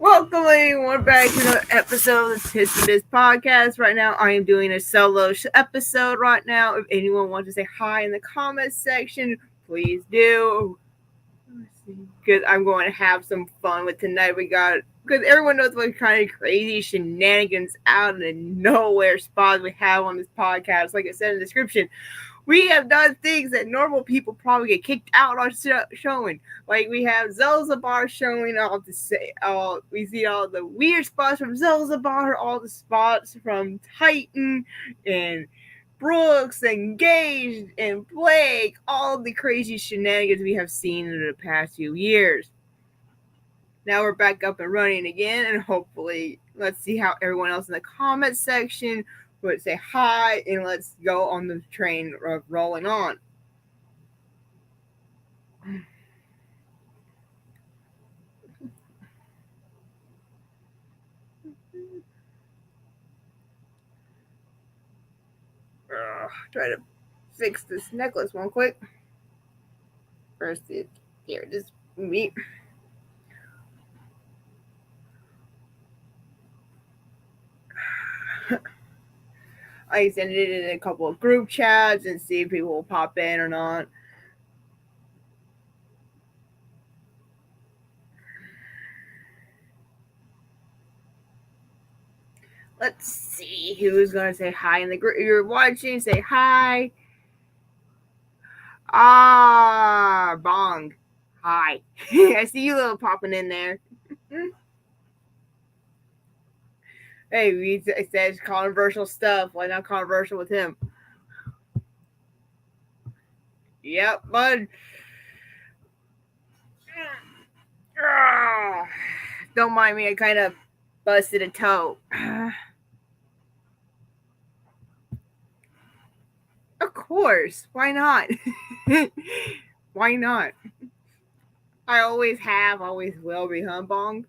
Welcome everyone back to another episode of the Titz podcast. Right now, I am doing a solo episode right now. If anyone wants to say hi in the comments section, please do. Because I'm going to have some fun with tonight. Because everyone knows what kind of crazy shenanigans out of nowhere spots we have on this podcast. Like I said in the description, we have done things that normal people probably get kicked out on showing. Like we have Zelzabar showing we see all the weird spots from Zelzabar, all the spots from Titan and Brooks and Gage and Blake, all the crazy shenanigans we have seen in the past few years. Now we're back up and running again, and hopefully, let's see how everyone else in the comment section would say hi, and let's go on the train of rolling on. Try to fix this necklace one quick. First, here, just me. I sent it in a couple of group chats and see if people will pop in or not. Let's see who's going to say hi in the group. If you're watching, say hi. Bong. Hi. I see you little popping in there. Hey, it says controversial stuff. Why not controversial with him? Yep, bud. Don't mind me, I kind of busted a toe. Of course. Why not? Why not? I always have, always will be, huh, Bong?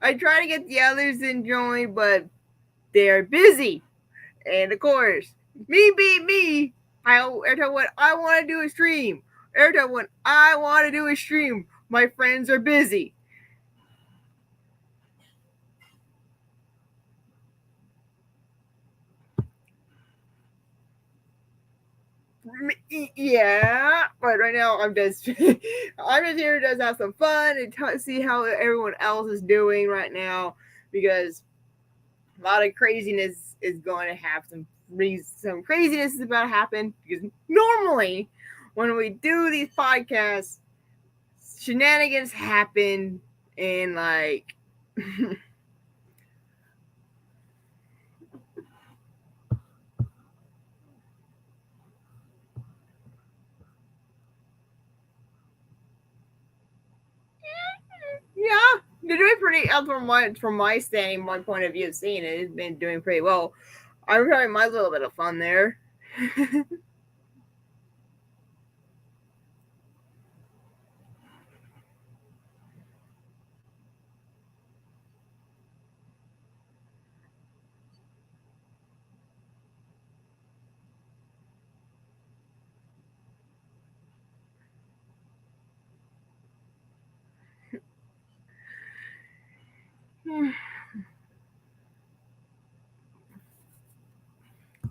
I try to get the others in join, but they're busy. And of course, me beat me. Every time when I want to do a stream, my friends are busy. Yeah, but right now I'm just here to just have some fun and see how everyone else is doing right now, because a lot of craziness is going to have some craziness is about to happen, because normally when we do these podcasts, shenanigans happen and like yeah, they're doing pretty from my standing, my point of view of seeing it. It's been doing pretty well. I'm having my little bit of fun there.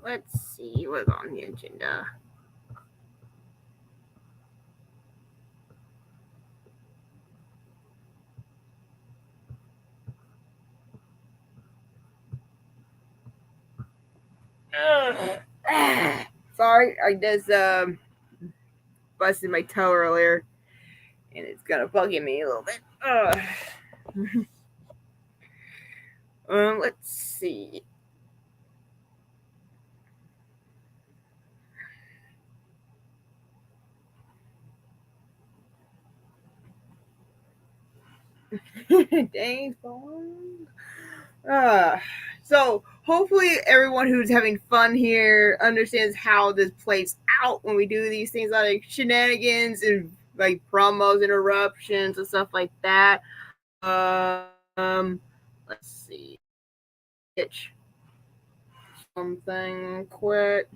Let's see what's on the agenda. Sorry, I just busted my toe earlier, and it's kind of bugging me a little bit. Let's see. Dang, phone. So hopefully everyone who's having fun here understands how this plays out when we do these things, like shenanigans and like promos, interruptions, and stuff like that. Let's see. Itch. Something quick.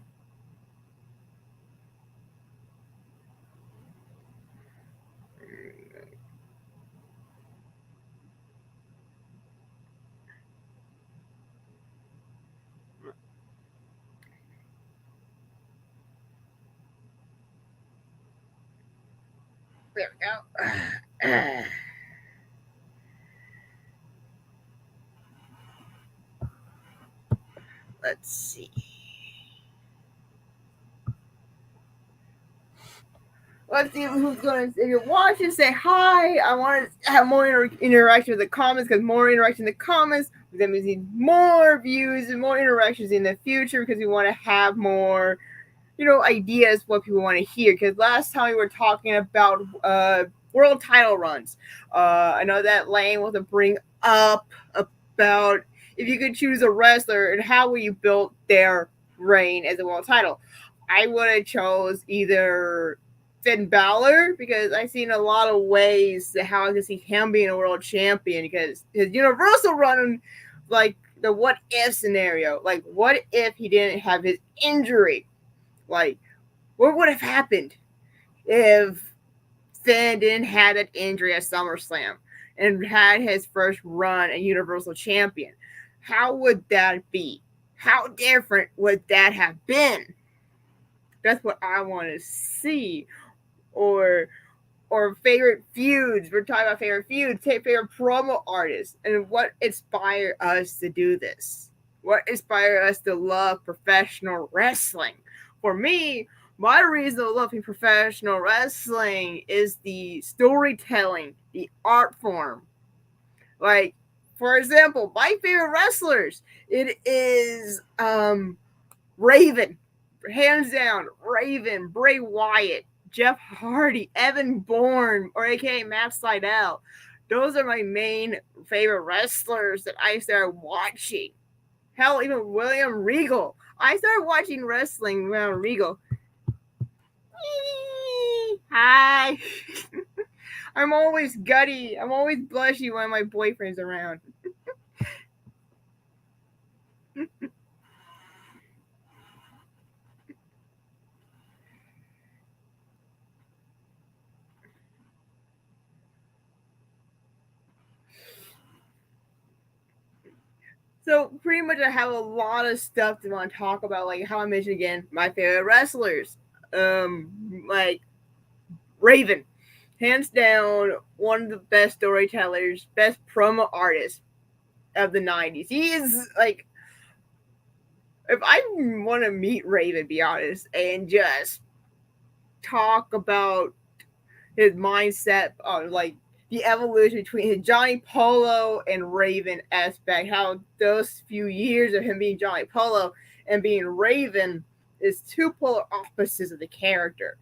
There we go. Let's see. Let's see who's going to. If you're watching, say hi. I want to have more interaction with the comments because more interaction in the comments, that means we need more views and more interactions in the future because we want to have more, ideas what people want to hear. Because last time we were talking about world title runs. I know that Lane wants to bring up about if you could choose a wrestler and how will you build their reign as a world title. I would have chose either Finn Balor because I've seen a lot of ways to how I can see him being a world champion because his Universal run, like the what if scenario, like what if he didn't have his injury, like what would have happened if Finn didn't have that injury at SummerSlam and had his first run at Universal Champion? How would that be? How different would that have been? That's what I want to see. Or favorite feuds. We're talking about favorite feuds, favorite promo artists, and what inspired us to do this. What inspired us to love professional wrestling? For me, my reason of loving professional wrestling is the storytelling, the art form. Like, for example, my favorite wrestlers, it is Raven. Hands down, Raven, Bray Wyatt, Jeff Hardy, Evan Bourne, or aka Matt Sydal. Those are my main favorite wrestlers that I started watching. Hell, even William Regal. I started watching wrestling around Regal. Hi. I'm always gutty. I'm always blushy when my boyfriend's around. So pretty much I have a lot of stuff to want to talk about, like how I mentioned again, my favorite wrestlers. Like Raven. Hands down, one of the best storytellers, best promo artists of the 90s. He is like, if I want to meet Raven, be honest, and just talk about his mindset on like the evolution between his Johnny Polo and Raven aspect, how those few years of him being Johnny Polo and being Raven is two polar opposites of the character.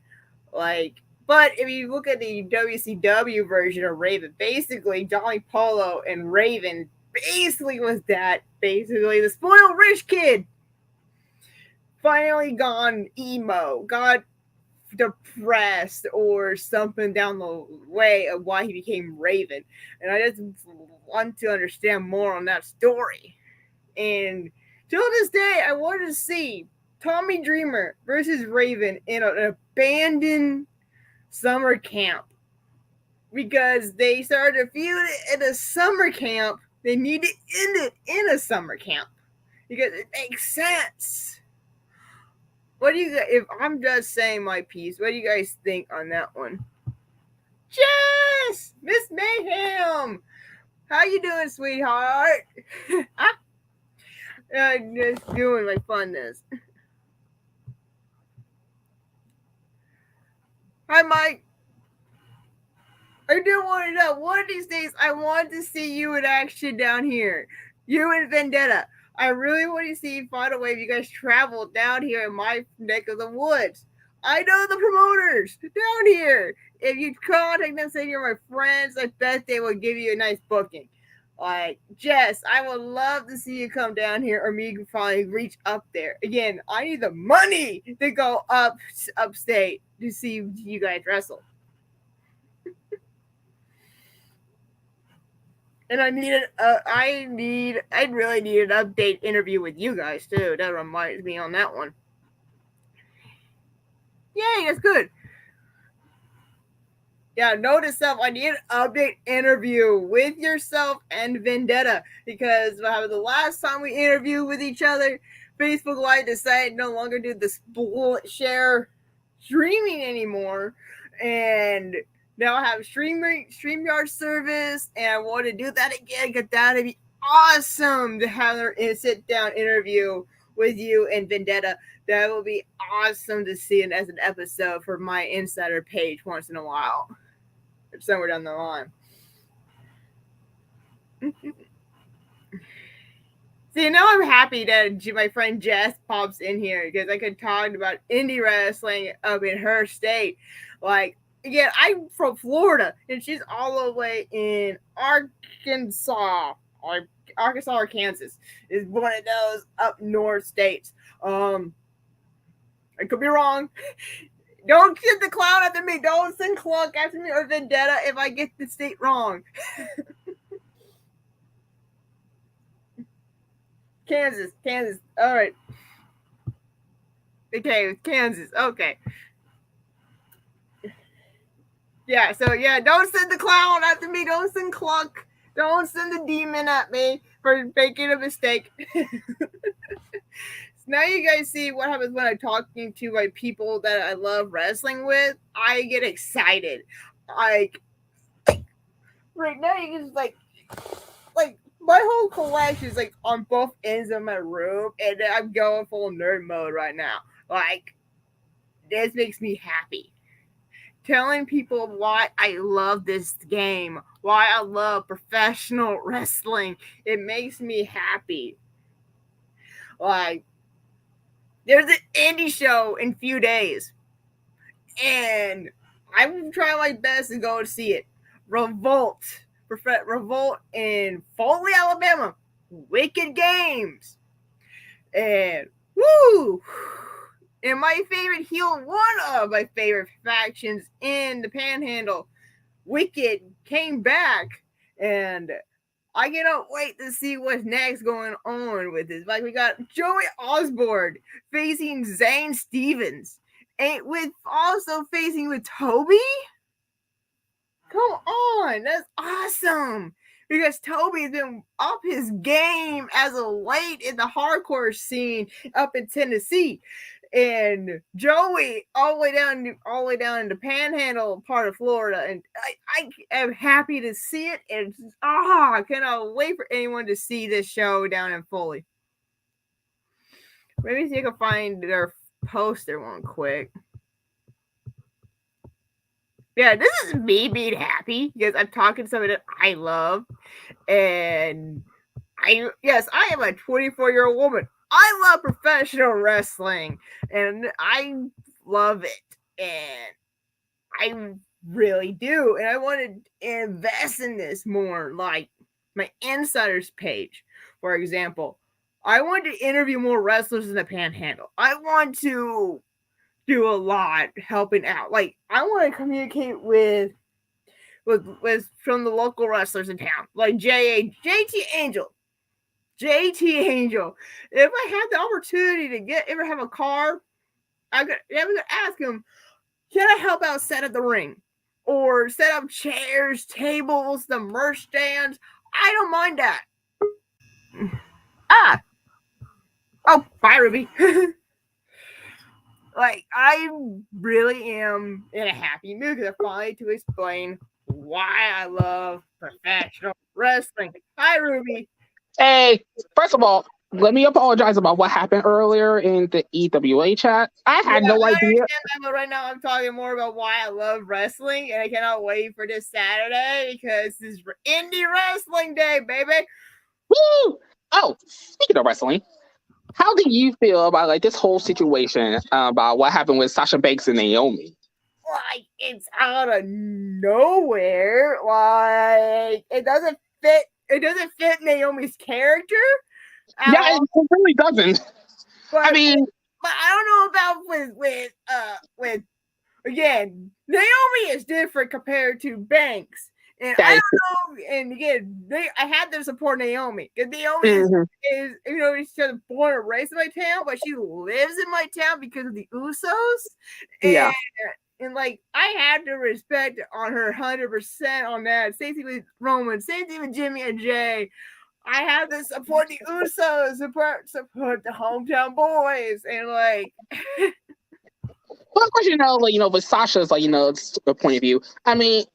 Like, but if you look at the WCW version of Raven, basically Johnny Polo and Raven basically was that basically the spoiled rich kid finally gone emo, got depressed or something down the way of why he became Raven. And I just want to understand more on that story. And till this day, I wanted to see Tommy Dreamer versus Raven in an abandoned summer camp because they started a feud at a summer camp. They need to end it in a summer camp because it makes sense. What do you guys, if I'm just saying my piece, what do you guys think on that one? Jess! Miss Mayhem! How you doing, sweetheart? Just doing my funness. Hi, Mike. I do want to know, one of these days, I want to see you in action down here. You and Vendetta. I really want to see you find a way if you guys travel down here in my neck of the woods. I know the promoters down here. If you contact them, say you're my friends, I bet they will give you a nice booking. Like, Jess, I would love to see you come down here, or me can finally reach up there. Again, I need the money to go upstate to see you guys wrestle. And I really need an update interview with you guys too. That reminds me on that one. Yay, that's good. Yeah, note to self, I need an update interview with yourself and Vendetta because the last time we interviewed with each other, Facebook Live decided no longer do the split share streaming anymore, and now I have StreamYard service, and I want to do that again because that'd be awesome to have a sit down interview with you and Vendetta. That will be awesome to see it as an episode for my insider page once in a while, or somewhere down the line. See, now I'm happy that my friend Jess pops in here because I could talk about indie wrestling up in her state. Like, again, I'm from Florida and she's all the way in Arkansas. Or Arkansas or Kansas is one of those up north states. I could be wrong. Don't send the clown after me. Don't send Clunk after me or Vendetta if I get the state wrong. Kansas. All right. Okay, Kansas. Okay. Yeah, so yeah, don't send the clown after me. Don't send Clunk. Don't send the demon at me for making a mistake. So now you guys see what happens when I'm talking to like people that I love wrestling with. I get excited. Like right now, you can just like my whole collection is like on both ends of my room, and I'm going full nerd mode right now. Like this makes me happy. Telling people why I love this game, why I love professional wrestling. It makes me happy. Like, there's an indie show in a few days, and I will try my best to go to see it. Revolt in Foley, Alabama. Wicked Games. And, woo! And my favorite heel, one of my favorite factions in the Panhandle, Wicked, came back, and I cannot wait to see what's next going on with this. Like we got Joey Osborne facing Zane Stevens, and with also facing with Toby. Come on, that's awesome. Because Toby's been up his game as of late in the hardcore scene up in Tennessee. And Joey all the way down in the Panhandle part of Florida, and I am happy to see it. And I cannot wait for anyone to see this show down in Foley. Maybe see if I can find their poster one quick. Yeah, this is me being happy because I'm talking to somebody that I love, and I am a 24-year-old woman. I love professional wrestling, and I love it, and I really do, and I want to invest in this more. Like my insiders page, for example, I want to interview more wrestlers in the Panhandle. I want to do a lot helping out. Like I want to communicate with from the local wrestlers in town, like JT Angel. If I had the opportunity to ever have a car, I'm gonna ask him, can I help out set up the ring? Or set up chairs, tables, the merch stands? I don't mind that. Oh, bye, Ruby. Like, I really am in a happy mood because I finally to explain why I love professional wrestling. Hi, Ruby. Hey, first of all, let me apologize about what happened earlier in the EWA chat. I had no idea. I understand that, but right now I'm talking more about why I love wrestling, and I cannot wait for this Saturday because this is Indie Wrestling Day, baby. Woo! Oh, speaking of wrestling, how do you feel about like this whole situation about what happened with Sasha Banks and Naomi? Like, it's out of nowhere. Like, it doesn't fit Naomi's character. Yeah, it really doesn't. But, I mean, but I don't know about with again, Naomi is different compared to Banks. And I don't know, and again, I had to support Naomi because Naomi is she's born and raised in my town, but she lives in my town because of the Usos. And, and like I had to respect on her 100% on that. Same thing with Roman, same thing with Jimmy and Jay. I have to support the Usos, support the hometown boys, and like Well, of course, with Sasha's, point of view. I mean,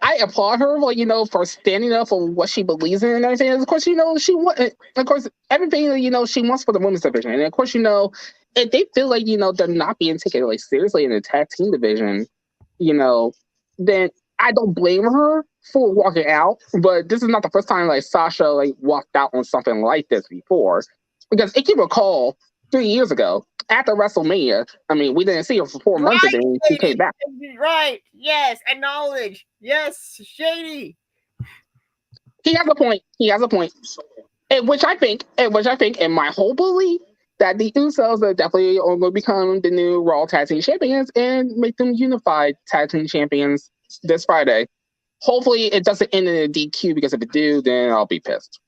I applaud her, for standing up for what she believes in and everything. And of course, she want, of course, everything she wants for the women's division. And of course, if they feel like they're not being taken like seriously in the tag team division, then I don't blame her for walking out. But this is not the first time Sasha walked out on something like this before, because if you recall, 3 years ago after WrestleMania, I mean, we didn't see her for 4 months, and then she came back. Right? Yes, acknowledge. Yes, Shady. He has a point. And which I think, and my whole belief, that the Usos are definitely going to become the new Raw Tag Team Champions and make them unified Tag Team Champions this Friday. Hopefully, it doesn't end in a DQ, because if it do, then I'll be pissed.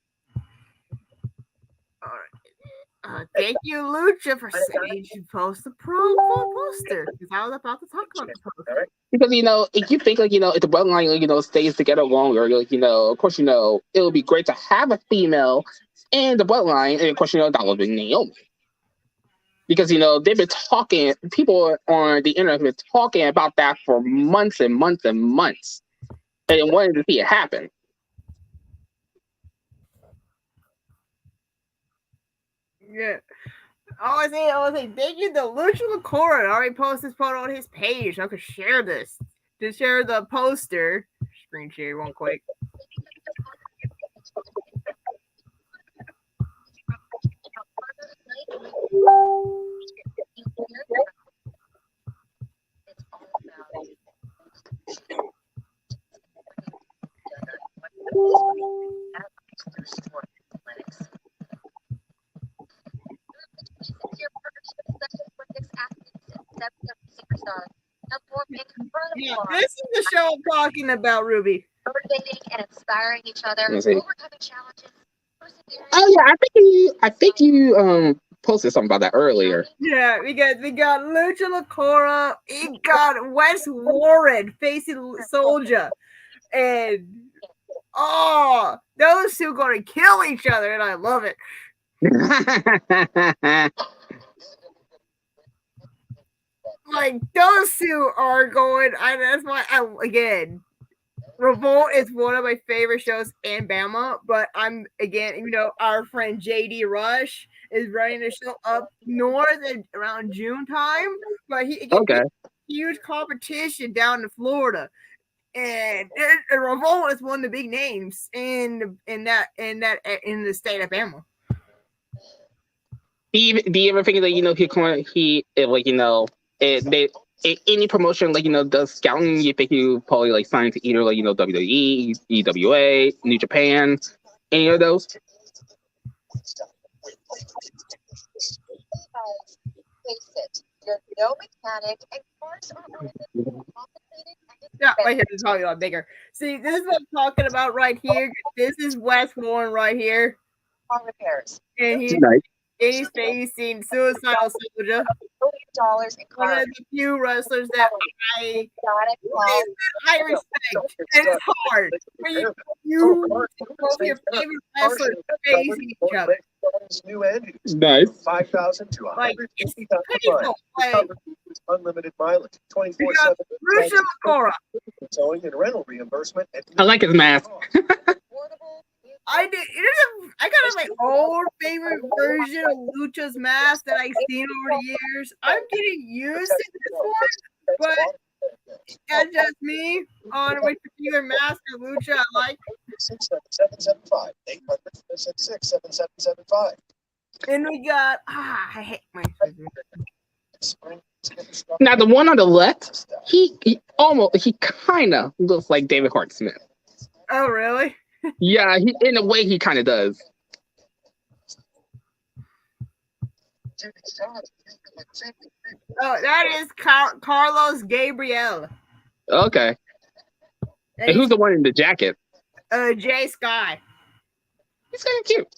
All right. Thank you, Lucha, for saying you should post the promo poster, because I was about to talk about the poster. Because if you think if the bloodline stays together longer, of course it'll be great to have a female in the bloodline, and of course that would be Naomi. Because they've been talking, people on the internet have been talking about that for months and months and months, and wanted to see it happen. Yeah. I was say, thank you to Lucha Lacora. I already posted this photo on his page. I could share this. To share the poster. Screen share real quick. Yeah, this is the show I'm talking about, Ruby. Motivating and inspiring each other, overcoming challenges. Oh yeah, I think you posted something about that earlier. Yeah, because we got Lucha Lacora, we got Wes Warren facing Soldier, and those two gonna kill each other, and I love it. Those two are going, and that's why Revolt is one of my favorite shows in Bama, but our friend JD Rush is running the show up north around June time, but he huge competition down in Florida, and Revolt is one of the big names in the state of Bama. Do you ever think that any promotion does scouting? You think you probably sign to either WWE, EWA, New Japan, any of those? Face it, you're no mechanic, and cars are complicated. Yeah, right here. This is probably a lot bigger. See, this is what I'm talking about right here. This is Wes Warren right here. Car repairs. And he's facing Suicidal Soldier. One of the few wrestlers that I respect. And it's hard. When you both your favorite wrestlers face each other. Nice. 5,000 to 150,000 miles. Unlimited mileage. 24/7. Lucha Lacora. Towing and rental reimbursement. I like his mask. I got my old favorite version of Lucha's mask that I've seen over the years. I'm getting used to this one, but that's just me on which particular mask of Lucha I like. 775 800-666-7775. And we got I hate my Now the one on the left, he kind of looks like David Hart Smith. Oh really? Yeah, in a way he kind of does. Oh, that is Carlos Gabriel. Okay. And who's the one in the jacket? Jay Sky. He's kind of cute.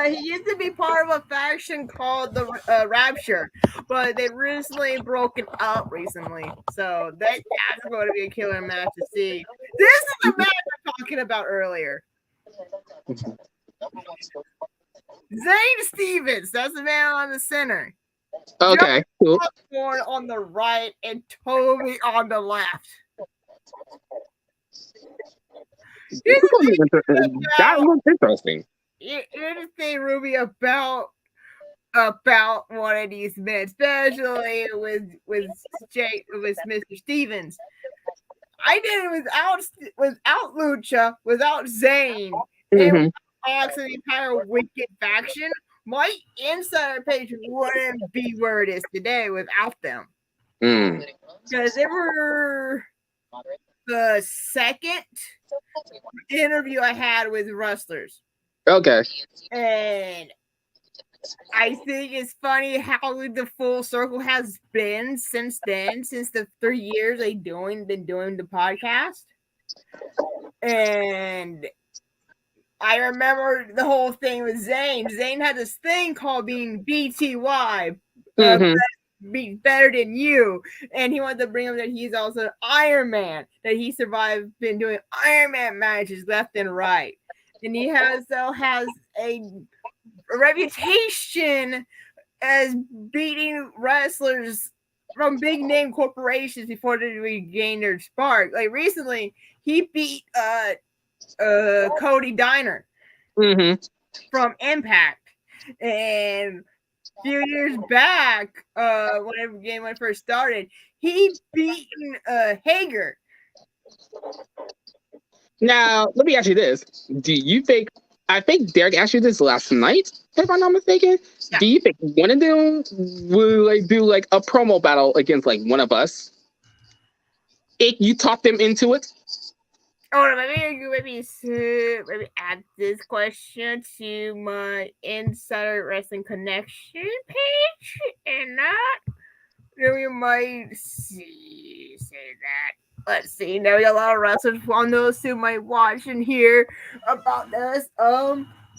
He used to be part of a faction called the Rapture, but they've recently broken up recently. So that's going to be a killer match to see. This is the match I'm talking about earlier. Zane Stevens, that's the man on the center. Okay, cool. Osborne on the right and Toby on the left. That looks interesting. Here's the thing, Ruby, about one of these men, especially with Mr. Stevens. I did it without Lucha, without Zayn, and Fox and the entire Wicked faction. My insider page wouldn't be where it is today without them. Because they were the second interview I had with wrestlers. Okay. And I think it's funny how the full circle has been since then, since the 3 years I've been doing the podcast. And I remember the whole thing with Zayn. Zayn had this thing called being BTY, be better than you, and he wanted to bring up that he's also Iron Man, that he survived, been doing Iron Man matches left and right, and he has a reputation as beating wrestlers from big name corporations before they regain their spark. Like recently, he beat Cody Diner from Impact, and a few years back, whenever the game when it first started, he beaten Hager. Now, let me ask you this: do you think? I think Derek asked you this last night, if I'm not mistaken. Yeah. Do you think one of them will do like a promo battle against like one of us? If you talk them into it. Oh, maybe add this question to my Insider Wrestling Connection page, and then we might say that. Let's see. Now we got a lot of wrestlers on those who might watch and hear about this.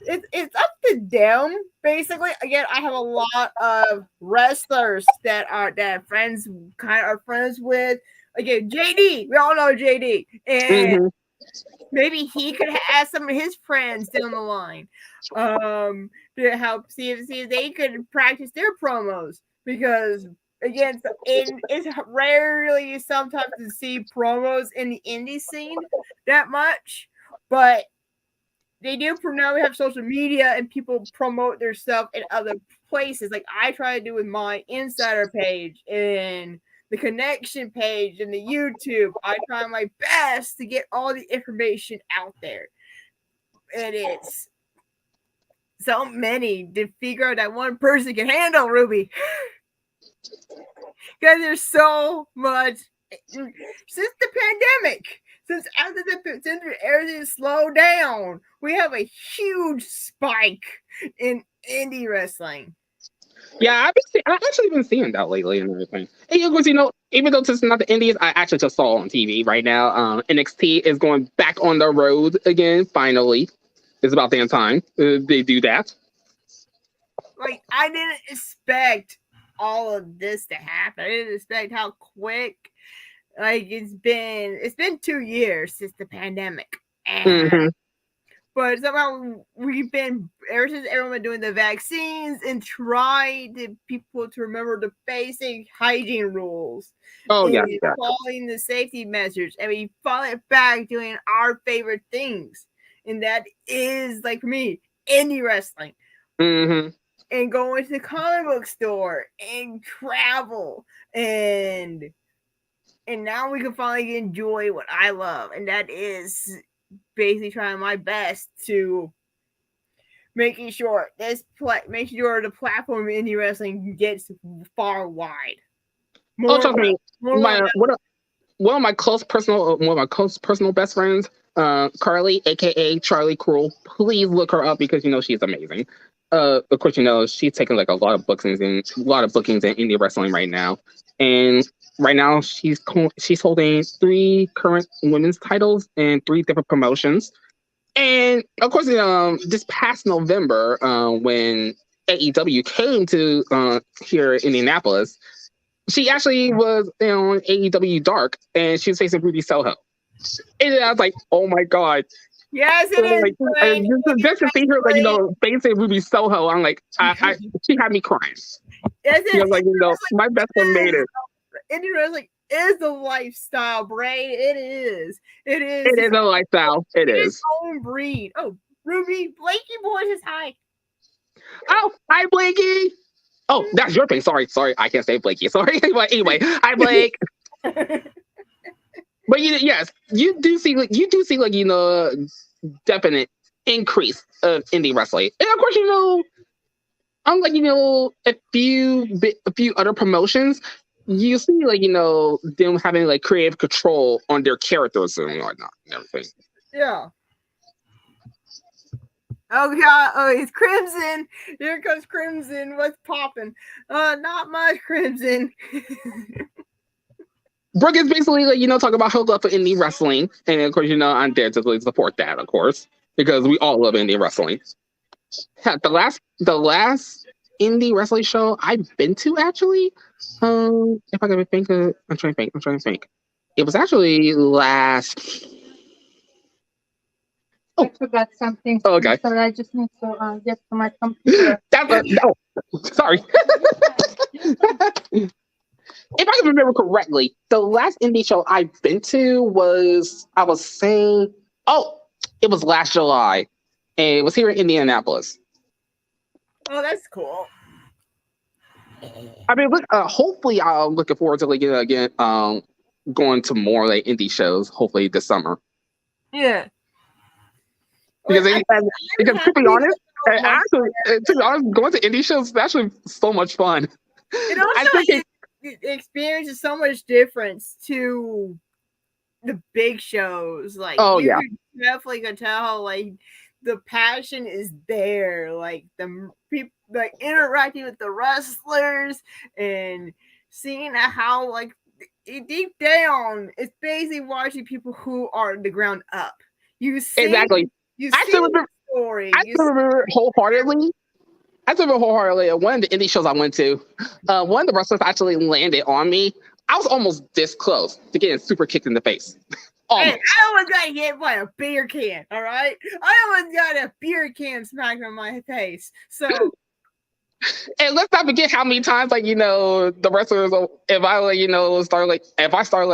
It's up to them. Basically, again, I have a lot of wrestlers that are friends with. Again, JD. We all know JD, and maybe he could ask some of his friends down the line to help see if they could practice their promos, because again, it's rarely sometimes to see promos in the indie scene that much, but they do. Now we have social media and people promote their stuff in other places. Like I try to do with my Insider page and the Connection page and the YouTube. I try my best to get all the information out there, and it's so many to figure out that one person can handle, Ruby. Because there's so much since the pandemic, since everything slowed down, we have a huge spike in indie wrestling. Yeah, I've actually been seeing that lately and everything. And of course, even though this is not the indies, I actually just saw on TV right now. NXT is going back on the road again. Finally, it's about damn time they do that. Like I didn't expect all of this to happen. I didn't expect how quick. Like it's been 2 years since the pandemic, but somehow we've been ever since everyone been doing the vaccines and tried people to remember the basic hygiene rules. Following the safety measures, and we fall back doing our favorite things, and that is like for me, indie wrestling. And going to the comic book store and travel, and now we can finally enjoy what I love, and that is basically trying my best to making sure the platform of indie wrestling gets far wide. Trust me, one of my close personal best friends, Carly, aka Charlie Cruel. Please look her up because she's amazing. Of course, she's taking like a lot of bookings in indie wrestling right now, and right now she's holding 3 current women's titles in 3 different promotions. And of course, this past November, when AEW came to here in Indianapolis, she actually was on AEW Dark, and she was facing Ruby Soho. And I was like, oh my god. Yes, it is. Just to see her, facing Ruby Soho, I'm like, she had me crying. He was like, my best friend made it. Indie wrestling is the lifestyle, Bray. It is. It is. It is a lifestyle. It is. Its own breed. Oh, Ruby, Blakey boys is hi. Oh, hi, Blakey. Oh, that's your face. Sorry. I can't say Blakey. Sorry. But anyway, hi, Blake. But yes, you do see definite increase of indie wrestling, and of course, unlike a few other promotions, you see them having like creative control on their characters and whatnot and everything. Yeah. Oh god! Oh, it's Crimson. Here comes Crimson. What's popping? Not much, Crimson. Brooke is basically talking about her love for indie wrestling, and of course, I'm there to support that, of course, because we all love indie wrestling. The last indie wrestling show I've been to, actually, if I can think, I'm trying to think. It was actually last. I forgot something. Oh, okay. So I just need to get to my computer. Sorry. If I can remember correctly, the last indie show I've been to was, it was last July, and it was here in Indianapolis. Oh, that's cool. I mean, hopefully, I'm looking forward to again, going to more indie shows. Hopefully this summer. Yeah. Because to be honest, going to indie shows is actually so much fun. It also the experience is so much difference to the big shows. Like, definitely can tell the passion is there. Like the people interacting with the wrestlers and seeing how deep down it's basically watching people who are the ground up. You see exactly. I still remember wholeheartedly. One of the indie shows I went to, one of the wrestlers actually landed on me. I was almost this close to getting super kicked in the face. Hey, I almost got hit by a beer can, all right? I almost got a beer can smacked on my face. So, and let's not forget how many times, the wrestlers, if I start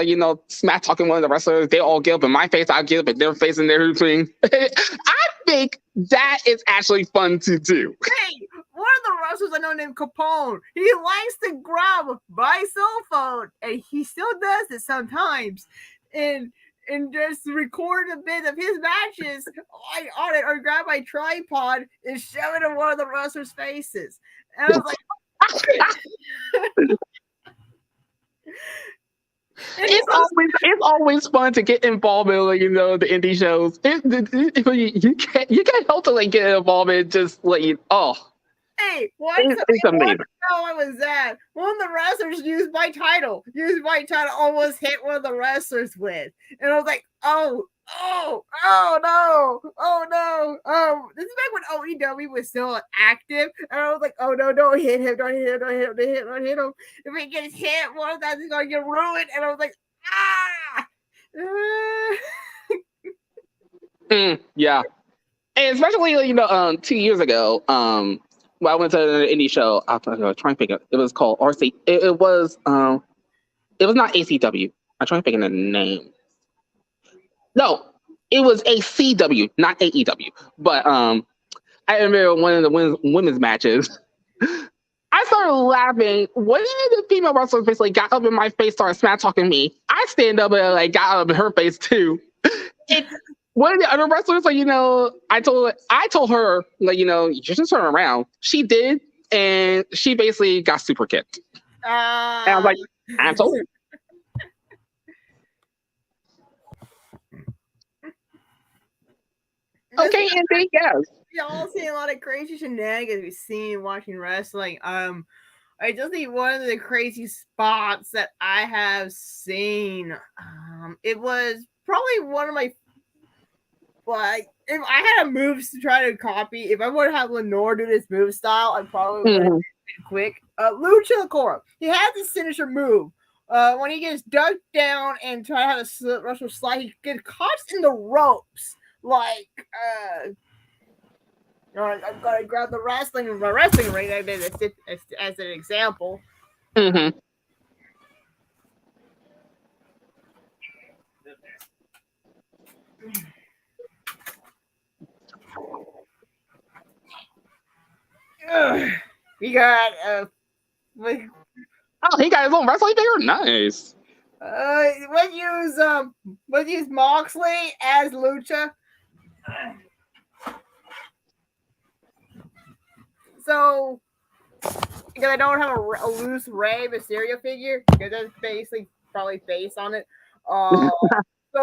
smack talking one of the wrestlers, they all get up in my face, I'll get up in their face and everything. I think that is actually fun to do. Hey, one of the wrestlers I know named Capone, he likes to grab my cell phone, and he still does it sometimes, and just record a bit of his matches on it, or grab my tripod and shove it in one of the wrestlers' faces. And I was like, it's always fun to get involved in the indie shows. You can't help to get involved in just Hey, it's amazing. I was at one of the wrestlers used my title, almost hit one of the wrestlers with, and I was like, oh no. This is back when OEW was still active, and I was like, oh no, don't hit him. If he gets hit, one of that is gonna get ruined. And I was like, yeah. And especially 2 years ago, when I went to an indie show, I was trying to think it was called RC. It was not ACW. I'm trying to think of the name. No, it was ACW, not AEW. But I remember one of the women's matches. I started laughing. One of the female wrestlers basically got up in my face, started smack talking me. I stand up and got up in her face too. One of the other wrestlers, I told her, you just turn around. She did, and she basically got super kicked. And I was like, I told her. Okay, Andy, yes. Y'all seen a lot of crazy shenanigans we've seen watching wrestling. I just think one of the crazy spots that I have seen, it was probably one of my, if I had a moves to try to copy, if I would have Lenore do this move style, I probably would have been quick. Lucha Lacora, he has his signature move. When he gets ducked down and try to have a Russian slide, he gets caught in the ropes. I've got to grab my wrestling ring. I did as an example. Mm-hmm. We got Oh, he got his own wrestling figure? Nice. let's use Moxley as Lucha. So, because I don't have a loose Rey Mysterio figure, because that's basically probably based on it. So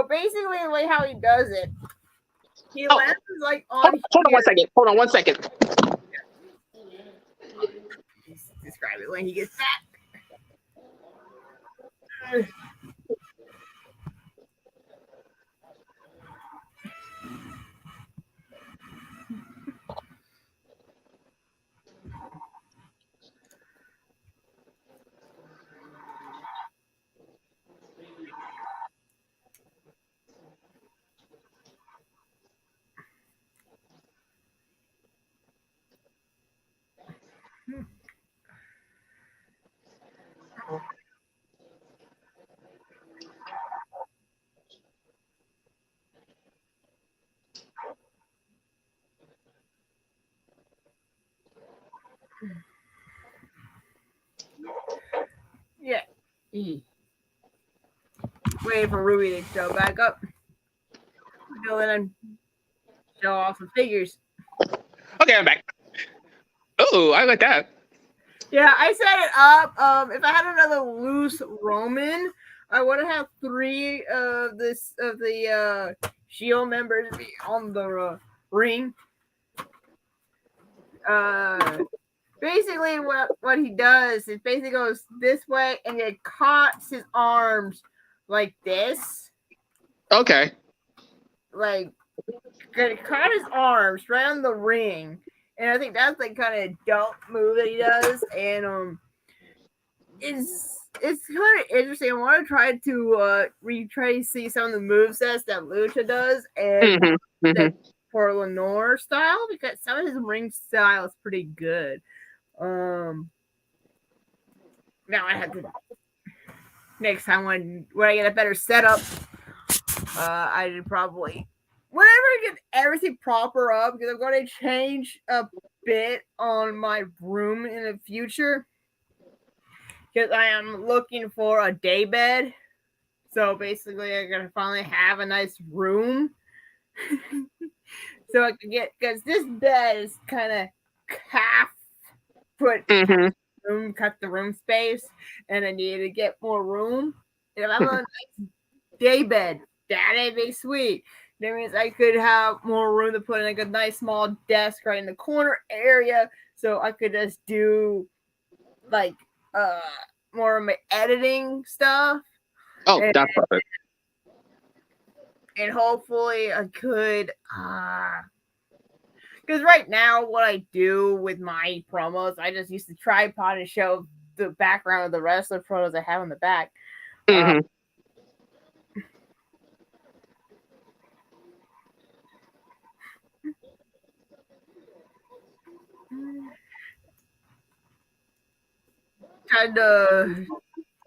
basically, the way how he does it, he lands like on. Hold on 1 second. Hold on 1 second. Describe it when he gets back. Yeah. Waiting for Ruby to show back up. Go in and show off some figures. Okay, I'm back. Oh, I like that. Yeah, I set it up. If I had another loose Roman, I would have 3 of the Shield members be on the ring. Basically, what he does is basically goes this way and it cuts his arms like this. Okay. Like, caught his arms right on the ring, and I think that's like kind of dope move that he does, and it's kind of interesting. I want to try to see some of the movesets that Lucha does, and for Lenore style, because some of his ring style is pretty good. Now I have to next time when I get a better setup, I did probably whenever I get everything proper up, because I'm going to change a bit on my room in the future, because I am looking for a day bed. So basically, I'm gonna finally have a nice room, so I can get, because this bed is kind of half put room, cut the room space, and I need to get more room. And if I have a nice day bed, that'd be sweet. That means I could have more room to put in like a nice small desk right in the corner area, so I could just do like more of my editing stuff. Oh, that's perfect. And hopefully I could because right now what I do with my promos, I just use the tripod and show the background of the wrestler photos I have in the back. Kind of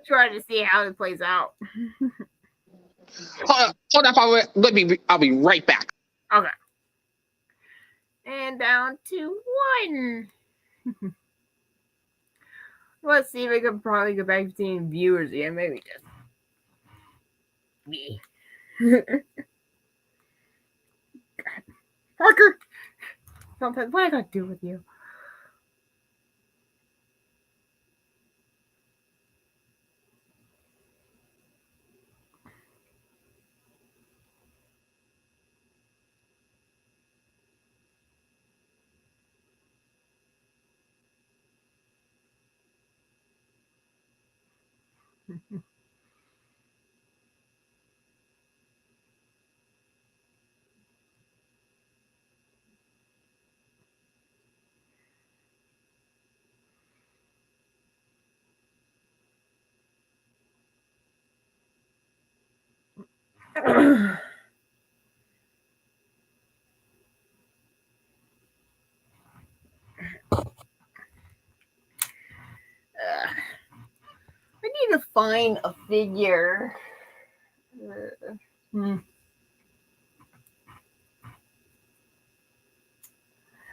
trying to see how it plays out. Hold on, I'll be right back. Okay. And down to 1. Let's see if I can probably go back to seeing viewers again. Maybe just me. Parker! Sometimes what I gotta do with you? find a figure.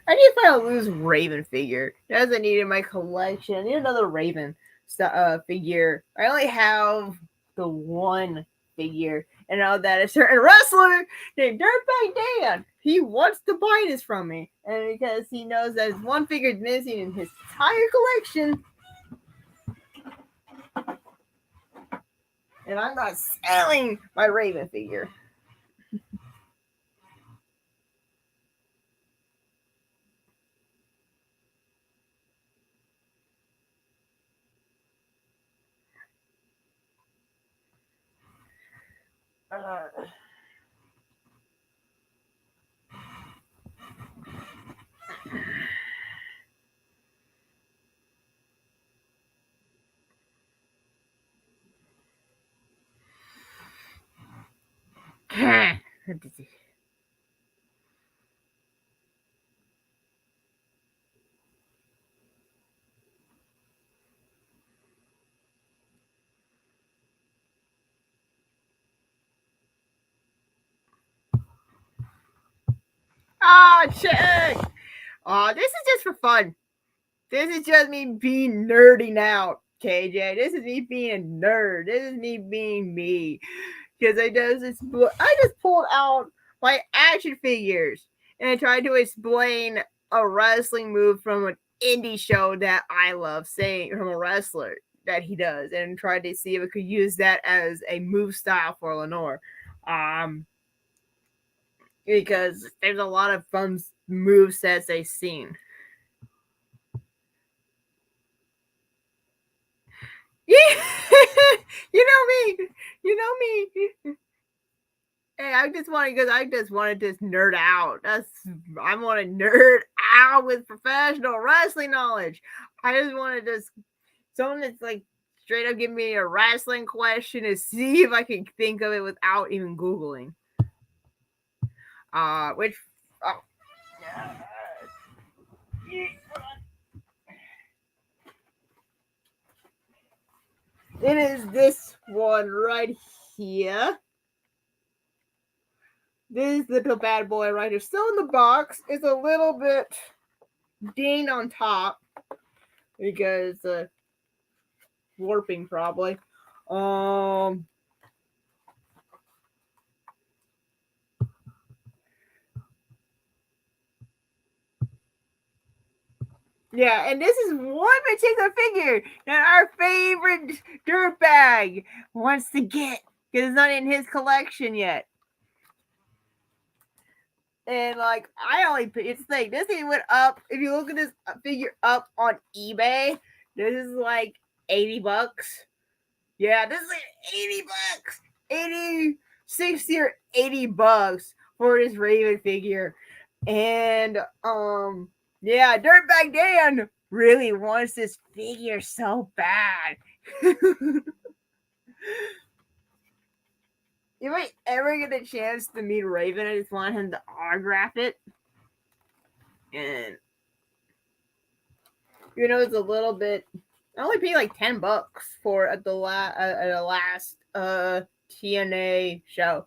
I need to find a loose Raven figure. That's I need in my collection. I need another Raven figure. I only have the one figure, and now that a certain wrestler named Dirtbag Dan, he wants to buy this from me, and because he knows that his one figure is missing in his entire collection, and I'm not selling my Raven figure. Check! This is just for fun. This is just me being nerding out, KJ. This is me being a nerd. This is me being me. Because I just pulled out my action figures and I tried to explain a wrestling move from an indie show that I love, saying from a wrestler that he does, and tried to see if I could use that as a move style for Lenore. Because there's a lot of fun move sets I've seen. Yeah, you know me. Hey, I just wanted to nerd out. I want to nerd out with professional wrestling knowledge. I just want to someone that's like straight up give me a wrestling question to see if I can think of it without even Googling. It is this one right here. This little bad boy right here. Still in the box. It's a little bit dinged on top because warping probably. Yeah, and this is one particular figure that our favorite dirtbag wants to get because it's not in his collection yet. And like it's like this thing went up. If you look at this figure up on eBay, this is like $80. Yeah, this is like $80. 60 or $80 for this Raven figure. And yeah, Dirtbag Dan really wants this figure so bad. If I ever get a chance to meet Raven, I just want him to autograph it. And it's a little bit. I only paid like $10 for at the last TNA show.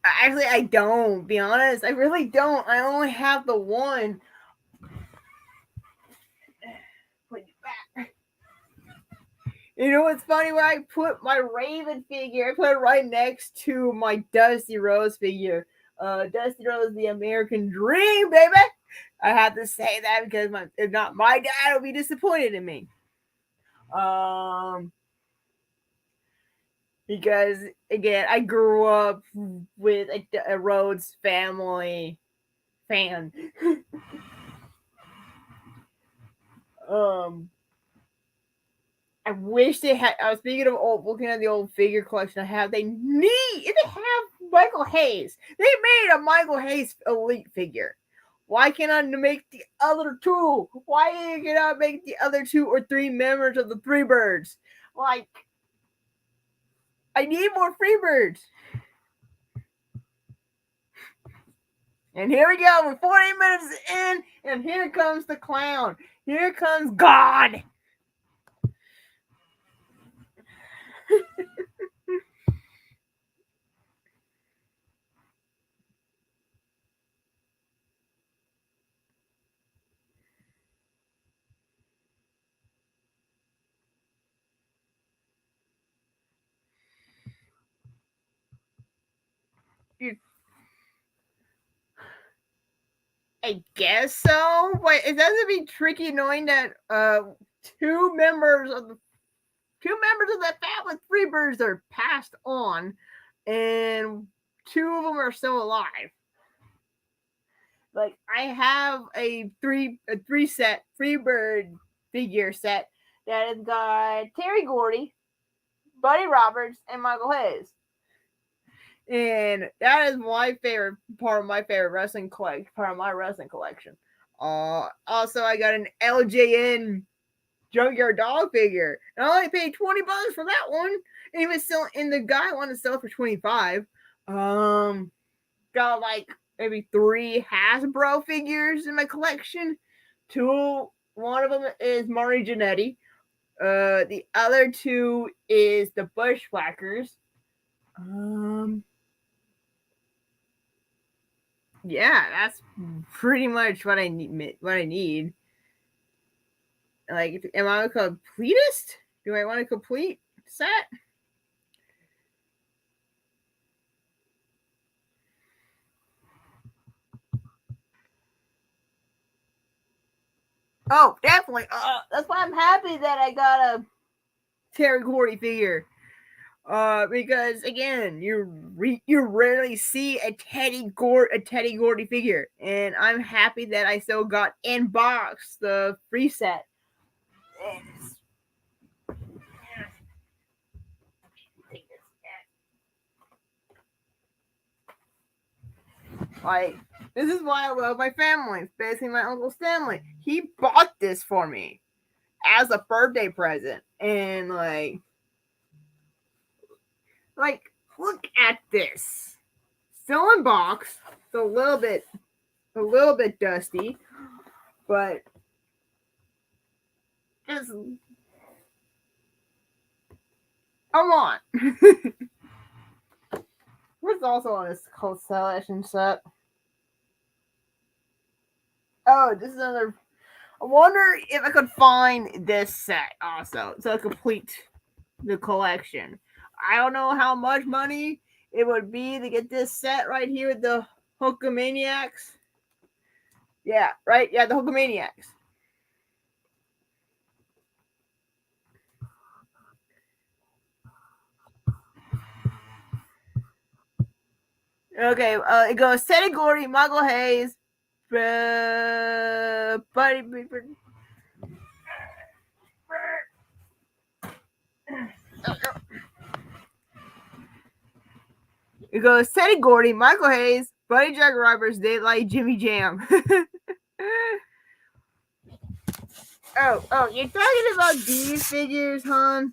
Actually, I don't. Be honest, I really don't. I only have the one. Put it back. You know what's funny? When I put my Raven figure, I put it right next to my Dusty Rose figure. Dusty Rose, the American Dream, baby. I have to say that because if not, my dad will be disappointed in me. Because again, I grew up with a Rhodes family fan. I wish they had. I was thinking of looking at the old figure collection I have. They have Michael Hayes. They made a Michael Hayes Elite figure. Why can't I make the other two? Why can't I make the other 2 or 3 members of the Freebirds? Like, I need more Freebirds. And here we go. We're 40 minutes in, and here comes the clown. Here comes God. I guess so, but it doesn't be tricky knowing that two members of that family, Freebirds, are passed on, and two of them are still alive. Like I have a three set Freebird figure set that has got Terry Gordy, Buddy Roberts, and Michael Hayes. And that is my favorite part of my favorite wrestling collection. Also I got an LJN Junkyard Dog figure. And I only paid $20 for that one. And he was still and the guy wanted to sell it for $25. Got like maybe 3 Hasbro figures in my collection. One of them is Marty Jannetty. The other 2 is the Bushwhackers. Yeah, that's pretty much what I need. Like, am I a completist? Do I want a complete set? Oh, definitely. That's why I'm happy that I got a Terry Gordy figure. Because again, you rarely see a Teddy Gordy figure, and I'm happy that I still got in box the free set. Like, this is why I love my family, especially my Uncle Stanley. He bought this for me as a birthday present, and like look at this. Still in box. It's a little bit dusty, but just come on. What's also on this collection set? Oh, this is another. I wonder if I could find this set also to complete the collection. I don't know how much money it would be to get this set right here with the Hulkamaniacs. Yeah, right? Yeah, the Hulkamaniacs. Okay, it goes Teddy Gordy, Michael Hayes, Buddy. It goes Teddy Gordy, Michael Hayes, Buddy Jack Roberts, Daylight, Jimmy Jam. Oh, you're talking about these figures, hon?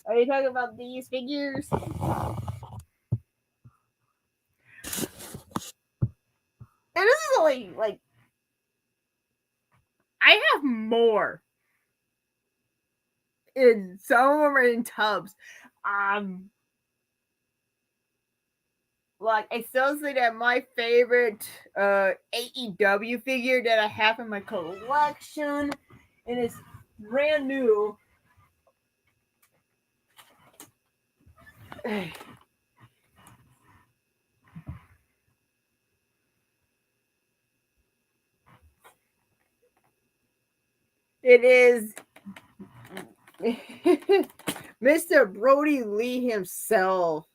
Are you talking about these figures? And this is only like I have more. And some of them are in tubs. Like I still say that my favorite AEW figure that I have in my collection, and it's brand new. It is Mr. Brody Lee himself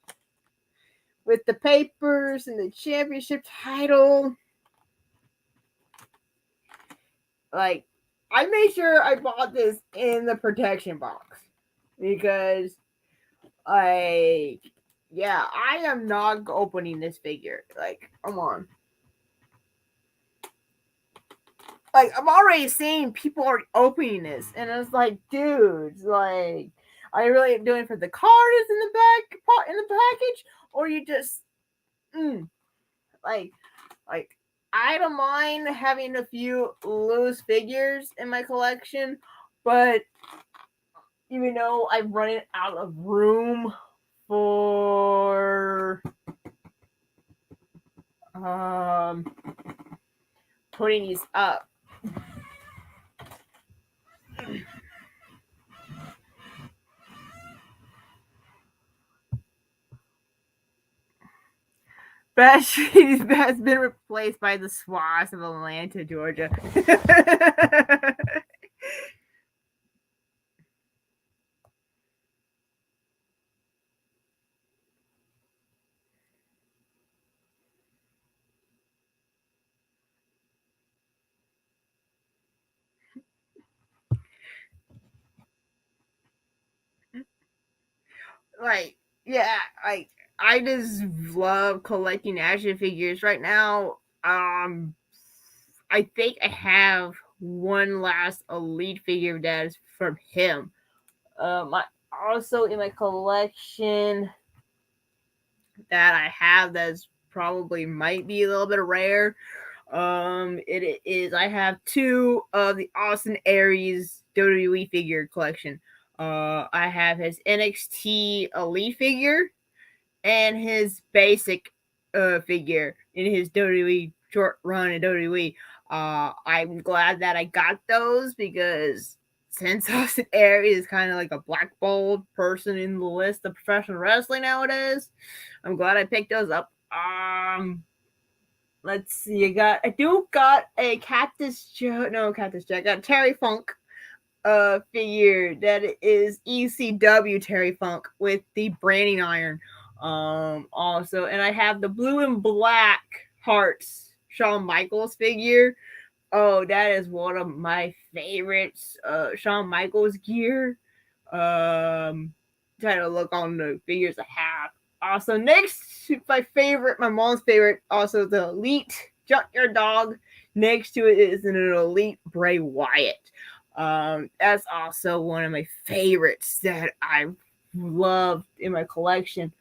with the papers and the championship title. Like, I made sure I bought this in the protection box because I am not opening this figure. Like, come on. Like, I'm already seeing people are opening this, and it's like, dudes, like, are you really doing it for the card is in the back in the package, or you just like I don't mind having a few loose figures in my collection, but even though I'm running out of room for putting these up. Best Street has been replaced by the swaths of Atlanta, Georgia. Like, yeah, like I just love collecting action figures right now. I think I have one last elite figure that is from him. I also in my collection that I have that's probably might be a little bit rare. It is I have two of the Austin Aries WWE figure collection. I have his NXT Elite figure and his basic figure in his WWE short run in WWE. I'm glad that I got those because since Austin Aries is kind of like a blackballed person in the list of professional wrestling nowadays, I'm glad I picked those up. Let's see. I do got a Cactus Jack. I got a Terry Funk figure that is ECW Terry Funk with the branding iron. Also, and I have the blue and black hearts Shawn Michaels figure. Oh, that is one of my favorites. Shawn Michaels gear. Trying to look on the figures I have. Also, next, my mom's favorite, also the Elite Junkyard Dog. Next to it is an Elite Bray Wyatt. That's also one of my favorites that I loved in my collection.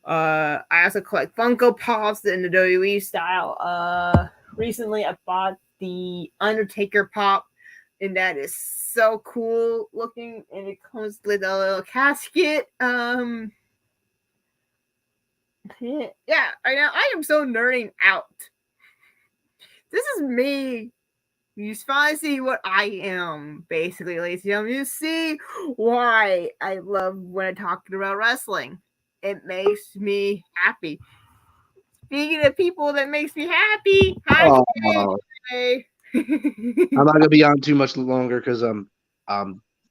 I also collect Funko Pops in the WWE style. Recently I bought the Undertaker Pop, and that is so cool looking, and it comes with a little casket. Yeah, I am so nerding out. This is me. You finally see what I am, basically, ladies and gentlemen. You see why I love when I'm talking about wrestling. It makes me happy. Speaking of people that makes me happy, hi, Oh, Jay. I'm not gonna be on too much longer because I'm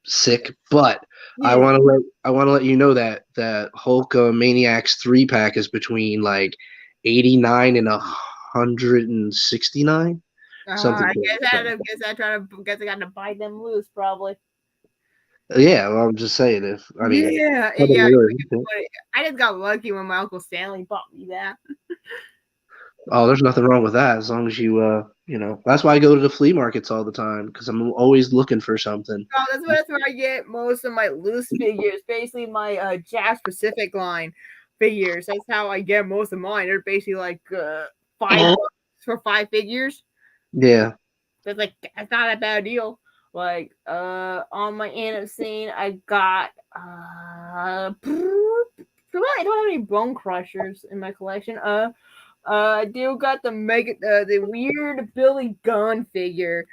sick. But I Yeah. want to let you know that Hulk Maniacs 3-pack is between like 89 and 169. Something. I guess I got to bite them loose, probably. Yeah, well, I'm just saying. Yeah. I just got lucky when my Uncle Stanley bought me that. Oh, there's nothing wrong with that as long as you That's why I go to the flea markets all the time because I'm always looking for something. Oh, that's where I get most of my loose figures. Basically, my Jazz Pacific line figures. That's how I get most of mine. They're basically like $5 for 5 figures. Yeah. That's not a bad deal. Like on my end of scene, I got I don't have any Bone Crushers in my collection. I do got the weird Billy Gunn figure.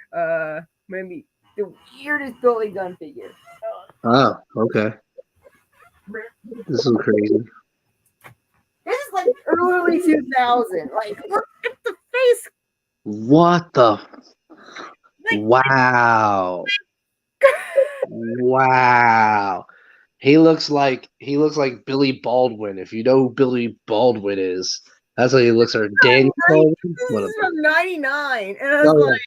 Maybe the weirdest Billy Gunn figure. Oh, okay. This is crazy. This is like early 2000. Like, look at the face. What the? Wow. Wow. He looks like Billy Baldwin. If you know who Billy Baldwin is, that's what he looks like. Danny Baldwin. This is from '99, and I was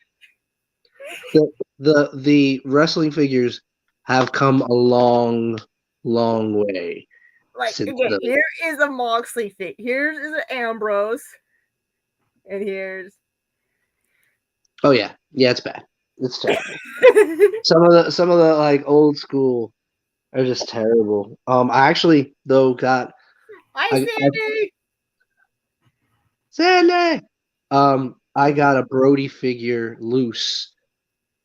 the wrestling figures have come a long, long way. like, again, here is a Moxley fig. Here's an Ambrose, and here's. Oh yeah, it's bad. It's terrible. some of the like old school are just terrible. I actually though got. Hi, Sandy. Sandy. I got a Brody figure loose,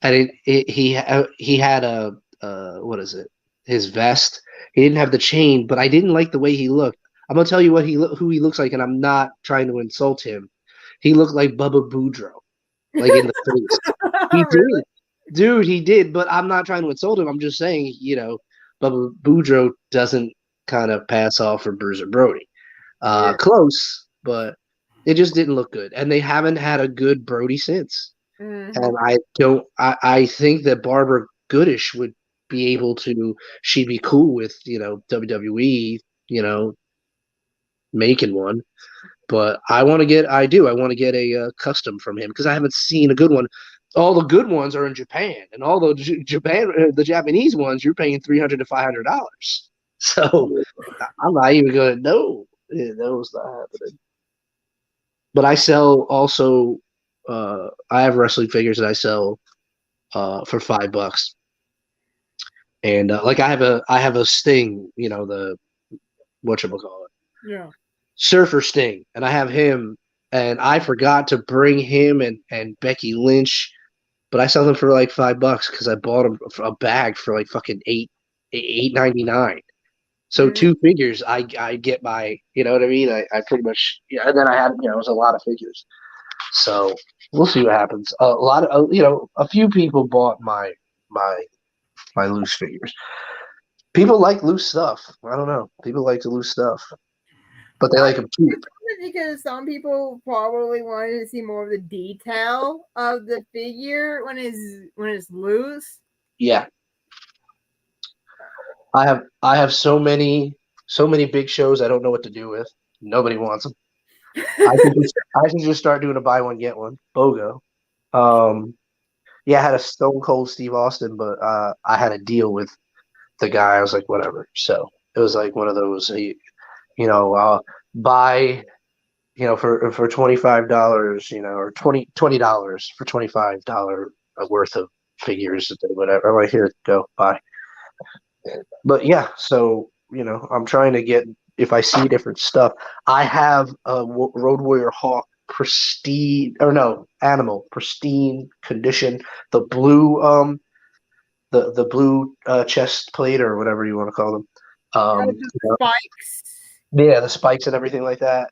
and he had a what is it? His vest. He didn't have the chain, but I didn't like the way he looked. I'm gonna tell you what who he looks like, and I'm not trying to insult him. He looked like Bubba Boudreaux, like in the face. He Really? did, dude. He did, but I'm not trying to insult him. I'm just saying, Bubba Boudreaux doesn't kind of pass off for Bruiser Brody. Yeah. Close, but it just didn't look good, and they haven't had a good Brody since. Mhm. And I don't. I think that Barbara Goodish would be able to. She'd be cool with WWE, making one. But I want to get. I do. I want to get a custom from him because I haven't seen a good one. All the good ones are in Japan, and all the the Japanese ones, you're paying $300 to $500. So I'm not even gonna know. Yeah, that was not happening. But I sell also. I have wrestling figures that I sell for $5, and like I have a Sting, the whatchamacallit, Yeah. Surfer Sting, and I have him, and I forgot to bring him and Becky Lynch, but I sell them for like $5 because I bought them for a bag for like fucking $8.99. So Mhm. 2 figures, I get my, you know what I mean? I pretty much, yeah. And then I had, it was a lot of figures. So we'll see what happens. A lot of, a few people bought my loose figures. People like loose stuff. I don't know. People like to loose stuff, but they like them cheap. Because some people probably wanted to see more of the detail of the figure when it's loose. Yeah, I have so many big shows. I don't know what to do with. Nobody wants them. I can just start doing a buy one get one BOGO. Yeah, I had a Stone Cold Steve Austin, but I had a deal with the guy. I was like, whatever. So it was like one of those, buy, for $25, or $20 for $25 worth of figures, whatever. I'm like, here, go, buy. But yeah, so I'm trying to get, if I see different stuff. I have a Road Warrior Hawk pristine, or no, animal pristine condition. The blue the blue chest plate or whatever you want to call them. Spikes. Yeah, the spikes and everything like that.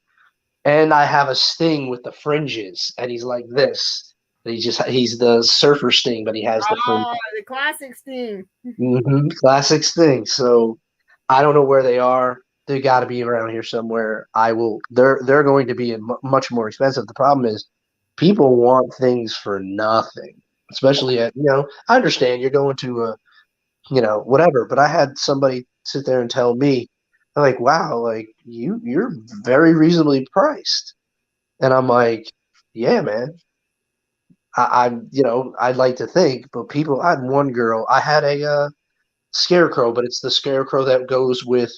And I have a Sting with the fringes, and he's like this. He's the Surfer Sting, but he has the fringe. Oh, the classic Sting. Classic Sting. So I don't know where they are. They got to be around here somewhere. I will. They're going to be much more expensive. The problem is, people want things for nothing, especially at I understand you're going to a whatever, but I had somebody sit there and tell me, like, wow, like you're very reasonably priced, and I'm like, yeah, man. I'm I'd like to think, but people. I had one girl. I had a scarecrow, but it's the scarecrow that goes with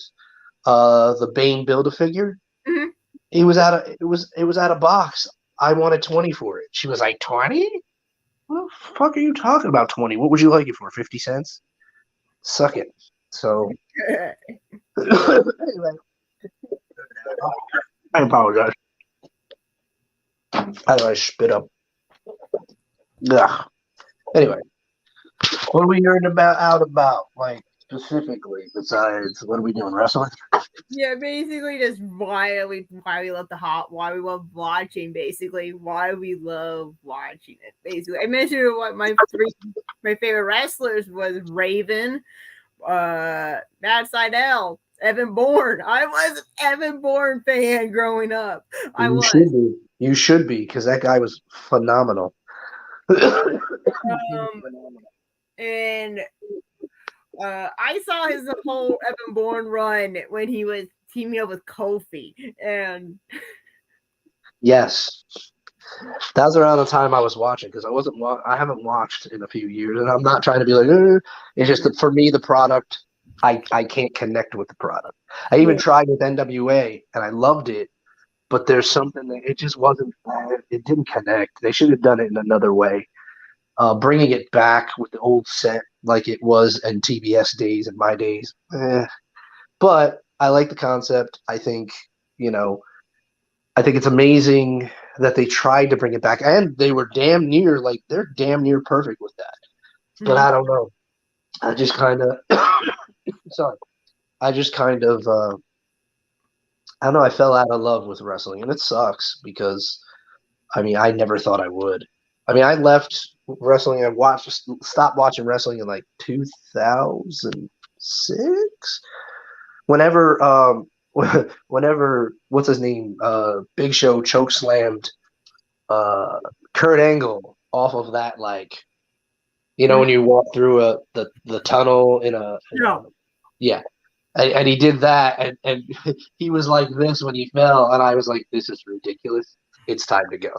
the Bane Build-A-Figure. Mhm. It was out of box. I wanted 20 for it. She was like, 20? What the fuck are you talking about? 20? What would you like it for? 50 cents? Suck it. So anyway, I apologize. How do I spit up? Ugh. Anyway, what are we hearing about, like, specifically, besides what are we doing, wrestling? Yeah, basically just why we love why we love watching, basically why we love watching it. Basically, I mentioned what my favorite wrestlers was Raven, Matt Sydal, Evan Bourne. I was an Evan Bourne fan growing up. You should be, because that guy was phenomenal. And I saw his whole Evan Bourne run when he was teaming up with Kofi, and yes, that was around the time I was watching, because I haven't watched in a few years, and I'm not trying to be like, it's just that for me the product, I can't connect with the product. I even tried with NWA and I loved it, but there's something that it just wasn't. It didn't connect. They should have done it in another way. Bringing it back with the old set like it was in TBS days and my days. But I like the concept. I think it's amazing that they tried to bring it back, and they were damn near they're damn near perfect with that. But I don't know. I just kind of sorry. I just kind of I don't know. I fell out of love with wrestling, and it sucks because I mean I never thought I would. I mean I left wrestling. I stopped watching wrestling in like 2006. Whenever whenever what's his name Big Show choke slammed Kurt Angle off of that when you walk through the tunnel yeah. And he did that, and he was like this when he fell, and I was like, this is ridiculous. It's time to go.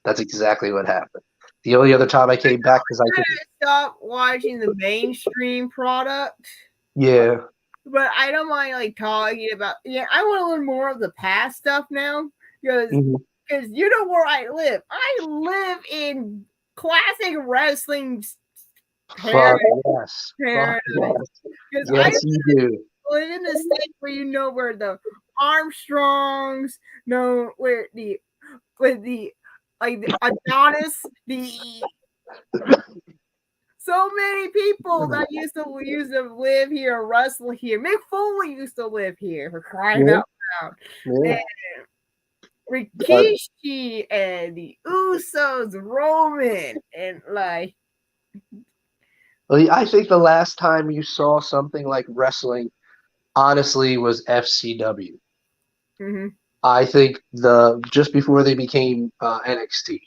That's exactly what happened. The only other time I came back because I could stop watching the mainstream product. Yeah. But I don't mind talking about. Yeah, I want to learn more of the past stuff now because you know where I live. I live in classic wrestling paradise. Yes, you do. Live in the state where you know where the Armstrongs, where the Adonis, so many people that used to live here, wrestle here. Mick Foley used to live here, for crying out loud. Yeah. And Rikishi and the Usos, Roman, and Well, I think the last time you saw something like wrestling, honestly, was FCW. Mm-hmm. I think just before they became NXT,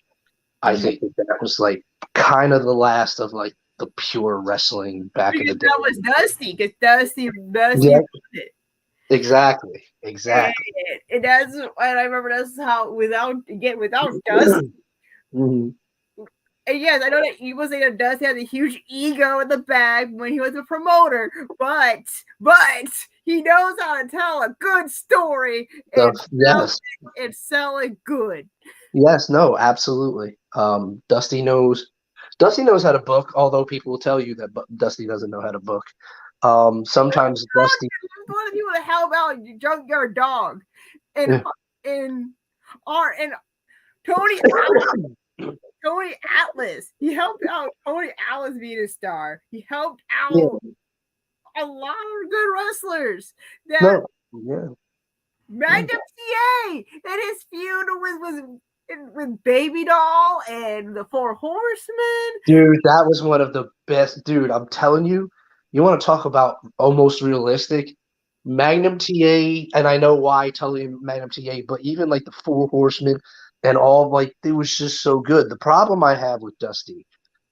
I think that was kind of the last of the pure wrestling back in the day. That was Dusty, because Dusty yeah. it. Exactly. And that's, and I remember that's how without Dusty. Mm-hmm. And yes, I know that you was saying that Dusty had a huge ego in the back when he was a promoter, but he knows how to tell a good story and sell it good. Yes, no, absolutely. Dusty knows how to book, although people will tell you that Dusty doesn't know how to book. Sometimes Dusty. I want people to help out your junkyard dog, and Tony. Tony Atlas. He helped out Tony Atlas being a star. He helped out a lot of good wrestlers. Magnum TA and his feud with Baby Doll and the Four Horsemen. Dude, that was one of the best. Dude, I'm telling you, you want to talk about almost realistic? Magnum TA, and I know why totally Magnum TA, but even the Four Horsemen. And all it was just so good. The problem I have with Dusty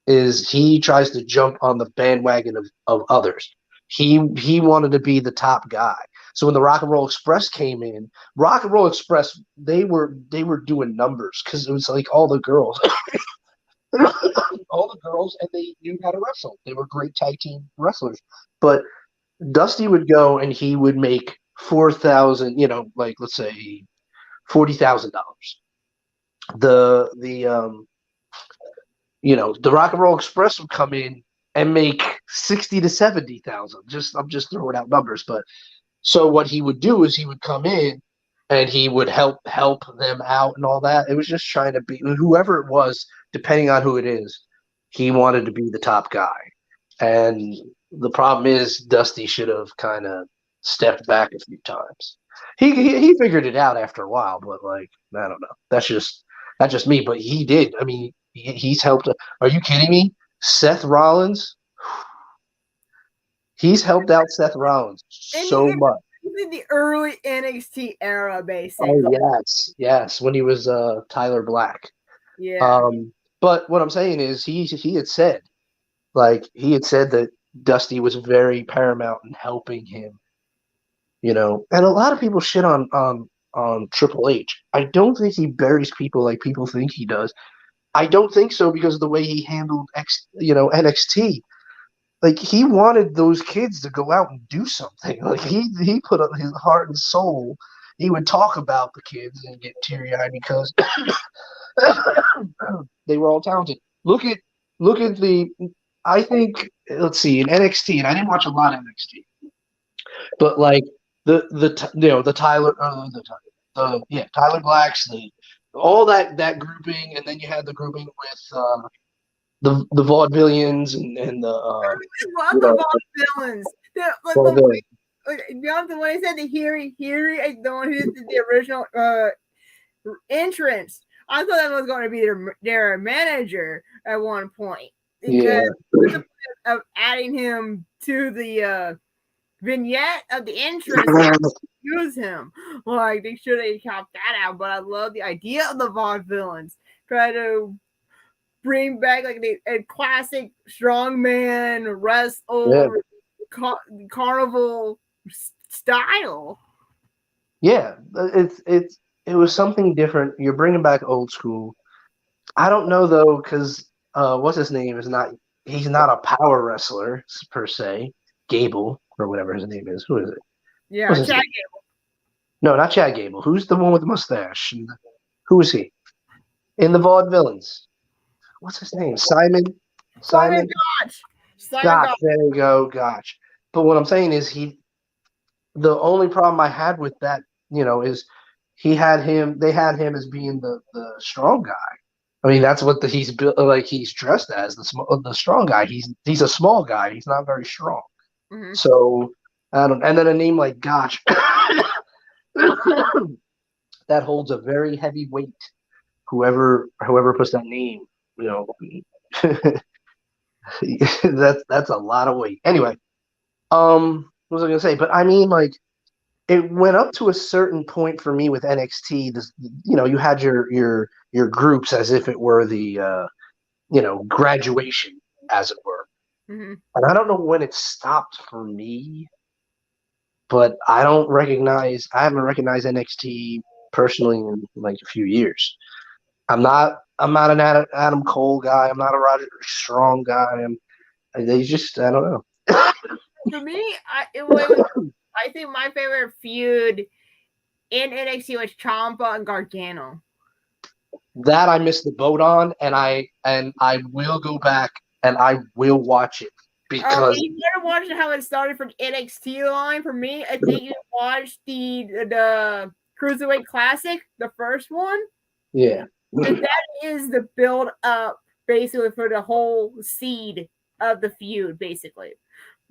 is he tries to jump on the bandwagon of others. He wanted to be the top guy. So when the Rock and Roll Express came in, Rock and Roll Express they were doing numbers because it was all the girls, and they knew how to wrestle. They were great tag team wrestlers. But Dusty would go and he would make $4,000. Let's say $40,000. The Rock and Roll Express would come in and make 60 to 70,000. I'm just throwing out numbers, but so what he would do is he would come in and he would help them out and all that. It was just trying to be whoever it was, depending on who it is. He wanted to be the top guy, and the problem is Dusty should have kind of stepped back a few times. He figured it out after a while, but I don't know. That's just me, but he did. I mean, he's helped. Are you kidding me? Seth Rollins. He's helped out Seth Rollins so much. In the early NXT era, basically. Oh yes, when he was Tyler Black. Yeah. But what I'm saying is, he had said, that Dusty was very paramount in helping him. And a lot of people shit on Triple H. I don't think he buries people like people think he does. I don't think so because of the way he handled NXT. He wanted those kids to go out and do something. He put up his heart and soul. He would talk about the kids and get teary-eyed because they were all talented. Look at I think, let's see, in NXT, and I didn't watch a lot of NXT, but the Tyler Blacks, the all that grouping, and then you had the grouping with the vaudevillians and the What you the know, villains? vaudevillians. Beyond the one I said, the Hiri, the one who did the original entrance. I thought that was going to be their manager at one point because what's the point of adding him to the vignette of the entrance? Use him like they should have chopped that out. But I love the idea of the vaudevillains. Try to bring back like a classic strongman wrestle carnival style. Yeah, it was something different. You're bringing back old school. I don't know though, because what's his name is not. He's not a power wrestler per se. Gable or whatever his name is. Who is it? Yeah, What's his Chad name? No, not Chad Gable. Who's the one with the mustache? Who is he? In the Vaudevillains. What's his name? Simon. Simon Gotch. Gotch. There you go. Gotch. But what I'm saying is the only problem I had with that, is they had him as being the strong guy. I mean, that's what he's built, like he's dressed as the strong guy. He's a small guy. He's not very strong. Mm-hmm. So and then a name like Gotch that holds a very heavy weight. Whoever puts that name, that's a lot of weight. Anyway, what was I gonna say? But I mean, like, it went up to a certain point for me with NXT. This, you had your groups as if it were the graduation, as it were. Mm-hmm. And I don't know when it stopped for me, but I haven't recognized NXT personally in like a few years. I'm not an Adam Cole guy. I'm not a Roderick Strong guy. I don't know. For me, I think my favorite feud in NXT was Ciampa and Gargano. That I missed the boat on, and I will go back and I will watch it because you gotta watch how it started from NXT line. For me, I think you watched the Cruiserweight Classic, the first one. Yeah, that is the build up basically for the whole seed of the feud, basically.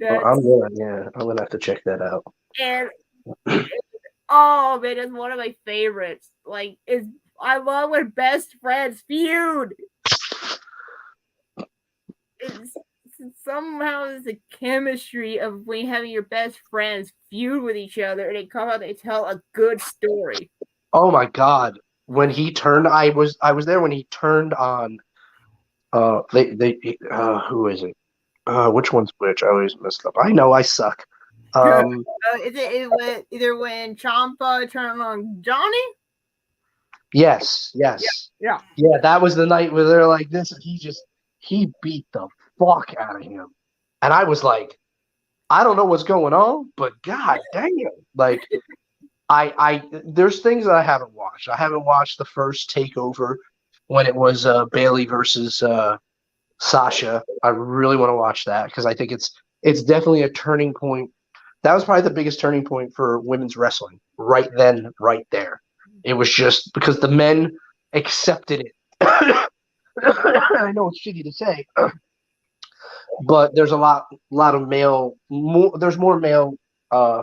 I'm gonna have to check that out. And oh man, it's one of my favorites. Like, I love when best friends feud. Somehow it's the chemistry of when having your best friends feud with each other and they come out and tell a good story. Oh my god. When he turned, I was there when he turned on who is it? Which one's which? I always messed up. I know I suck. Is it either when Ciampa turned on Johnny? Yes. Yeah. That was the night where they're like this, and he beat the fuck out of him, and I was like, I don't know what's going on, but god damn, like there's things that I haven't watched. I haven't watched the first takeover when it was Bailey versus Sasha. I really want to watch that because I think it's definitely a turning point. That was probably the biggest turning point for women's wrestling right then, right there. It was just because the men accepted it. I know it's shitty to say, but there's a lot of male. There's more male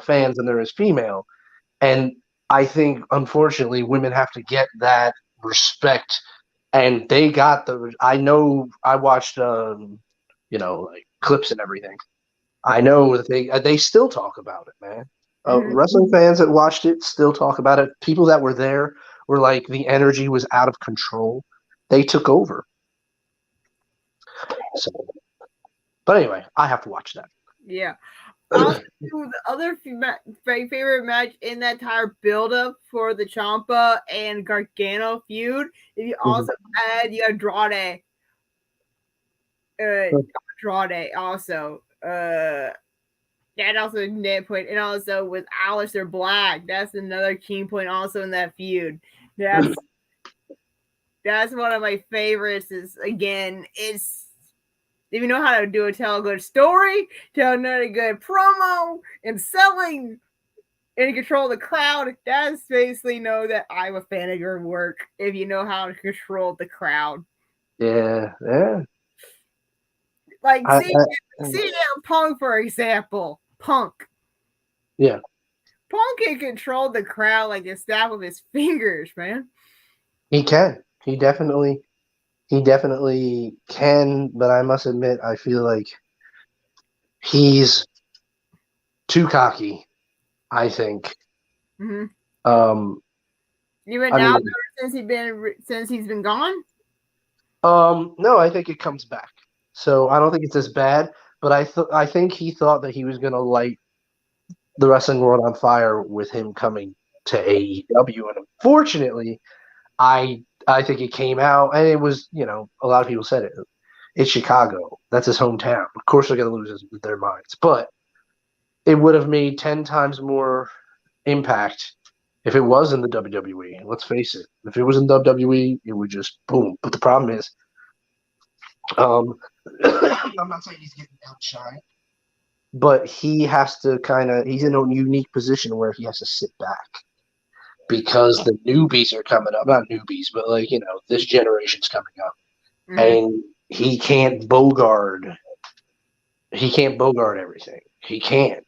fans than there is female, and I think unfortunately women have to get that respect, and they got the. I know I watched like clips and everything. I know that they still talk about it, man. Wrestling fans that watched it still talk about it. People that were there were like the energy was out of control. They took over. So, but anyway, I have to watch that. Yeah. Also, the other favorite match in that entire build-up for the Ciampa and Gargano feud, if you also add the Andrade also. That also is a net point, and also with Aleister Black, that's another key point also in that feud. That's one of my favorites. Is again, it's if you know how to tell a good story, tell another good promo, and selling and control the crowd. That's basically know that I'm a fan of your work. If you know how to control the crowd, Yeah. like I, see Punk for example. Punk yeah. can control the crowd like the snap of his fingers, man. He can. He definitely can. But I must admit, I feel like he's too cocky. I think. Mm-hmm. Even I now, mean, since he's been gone. no, I think it comes back. So I don't think it's as bad. But I think he thought that he was gonna light the wrestling world on fire with him coming to AEW, and unfortunately, I think it came out, and it was, a lot of people said it. It's Chicago. That's his hometown. Of course, they're going to lose their minds, but it would have made 10 times more impact if it was in the WWE. Let's face it. If it was in WWE, it would just boom. But the problem is, I'm not saying he's getting outshined, but he has to he's in a unique position where he has to sit back because the newbies are coming up. Not newbies, but this generation's coming up. Mm-hmm. And he can't bogard everything. He can't.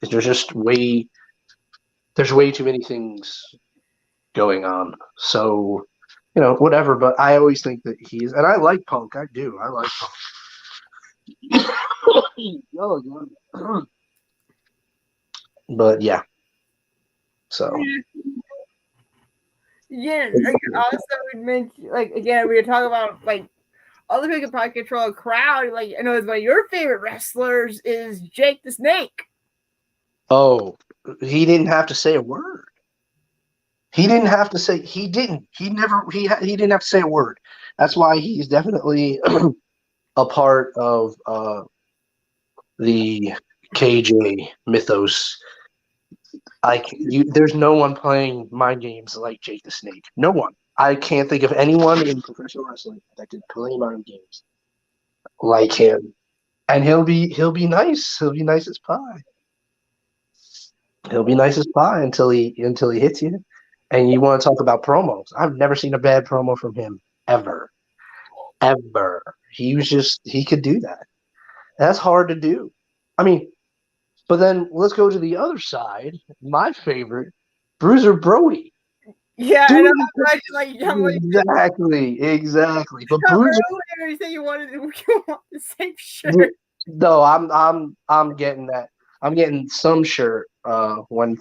There's way too many things going on. So, whatever. But I always think that and I like Punk. I do. I like Punk. But yeah. So. Yeah. Also, we mentioned again we were talking about other people can probably control a crowd. I know it's one of your favorite wrestlers is Jake the Snake. Oh, he didn't have to say a word. He didn't have to say. He didn't. He didn't have to say a word. That's why he's definitely a part of the KJ mythos. There's no one playing mind games like Jake the Snake. No one. I can't think of anyone in professional wrestling that could play mind games like him. And he'll be nice. He'll be nice as pie. He'll be nice as pie until he hits you. And you want to talk about promos? I've never seen a bad promo from him ever. He could do that. That's hard to do. I mean, but then let's go to the other side. My favorite, Bruiser Brody. Yeah, dude, exactly. But Bruiser, earlier you said you want the same shirt. No, I'm getting that. I'm getting some shirt when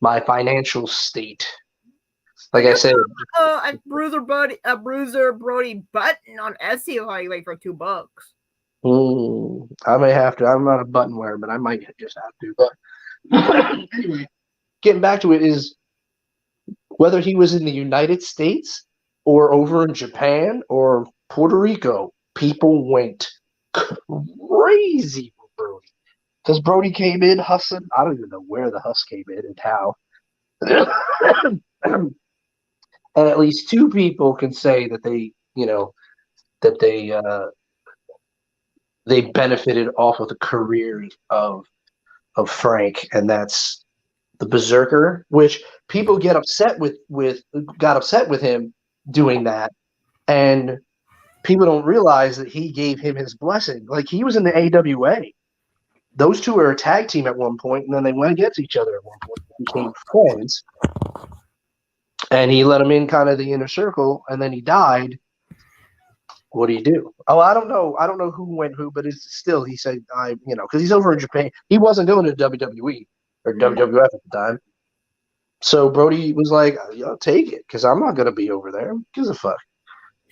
my financial state. Like I said, a Bruiser Brody button on Etsy for $2. I may have to. I'm not a button wearer, but I might just have to. But anyway, getting back to it is whether he was in the United States or over in Japan or Puerto Rico, people went crazy for Brody. Because Brody came in hustling. I don't even know where the hustle came in and how. And at least two people can say that they benefited off of the career of Frank, and that's the Berserker, which people got upset with him doing that, and people don't realize that he gave him his blessing. Like, he was in the AWA. Those two were a tag team at one point, and then they went against each other at one point and became friends. And he let him in kind of the inner circle, and then he died. What do you do? Oh, I don't know. I don't know who went who, but it's still, he said, because he's over in Japan. He wasn't going to WWE or WWF at the time. So Brody was like, I'll take it, because I'm not going to be over there. Who gives a fuck?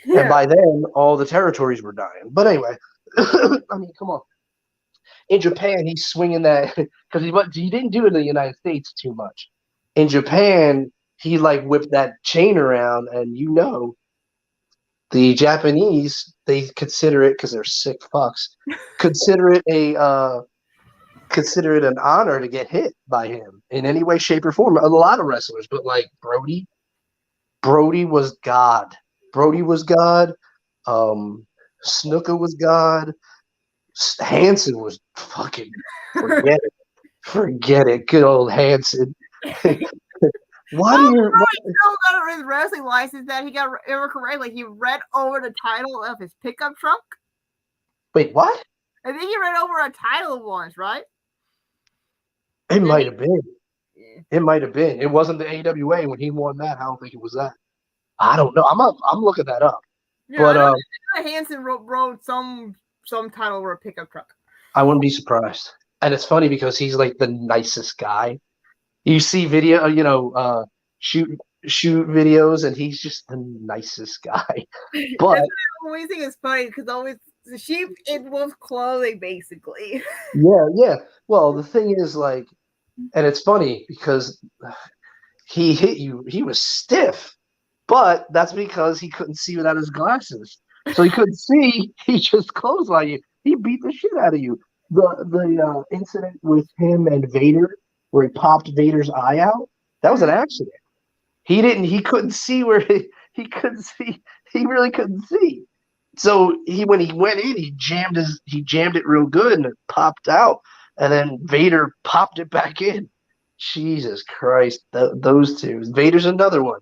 Yeah. And by then, all the territories were dying. But anyway, I mean, come on. In Japan, he's swinging that, because he didn't do it in the United States too much. In Japan, he whipped that chain around, and the Japanese, they consider it, because they're sick fucks, consider it an honor to get hit by him in any way, shape, or form. A lot of wrestlers, but Brody was God. Brody was God. Snuka was God. Hanson was fucking forget it. Good old Hanson. Why do you? He still got his wrestling license that he got correctly. He read over the title of his pickup truck. Wait, what? I think he read over a title once, right? It might have been. Yeah. It might have been. It wasn't the AWA when he won that. I don't think it was that. I don't know. I'm looking that up. Yeah, But I know Hanson wrote some title over a pickup truck. I wouldn't be surprised. And it's funny because he's like the nicest guy. You see video, shoot videos, and he's just the nicest guy. But I always think it's funny because always the sheep in wolf clothing, basically. yeah. Well, the thing is, like, and it's funny because he hit you. He was stiff, but that's because he couldn't see without his glasses. So he couldn't see. He just clotheslined you. He beat the shit out of you. The incident with him and Vader, where he popped Vader's eye out, that was an accident. He couldn't see where he couldn't see. He really couldn't see. So when he went in, he jammed it real good and it popped out. And then Vader popped it back in. Jesus Christ, those two. Vader's another one.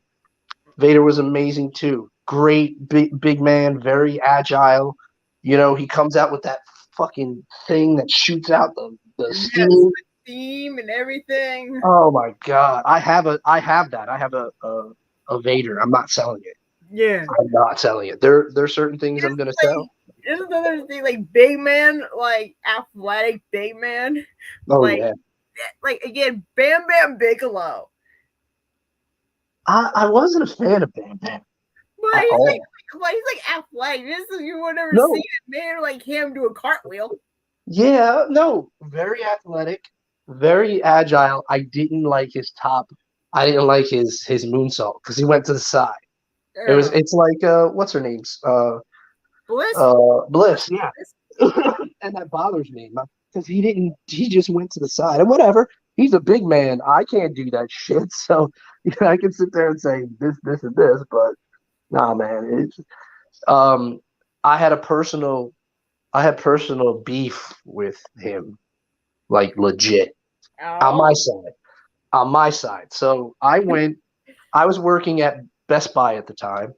Vader was amazing too. Great big man, very agile. He comes out with that fucking thing that shoots out the steam. Yes, the steam and everything. Oh my god, I have that. I have a Vader. I'm not selling it. Yeah, I'm not selling it. There are certain things I'm gonna sell. There's another thing, like big man, like athletic big man. Oh like, yeah. Like again, Bam Bam Bigelow. I wasn't a fan of Bam Bam. But he's like athletic. You would never see a man like him do a cartwheel. Yeah, no, very athletic, very agile. I didn't like his top. I didn't like his moonsault because he went to the side. It's like what's her name's Bliss. Bliss, yeah. And that bothers me because he just went to the side and whatever. He's a big man. I can't do that shit. So I can sit there and say this, and this, but nah, man. It's I had personal beef with him, like legit, on my side. So I was working at Best Buy at the time.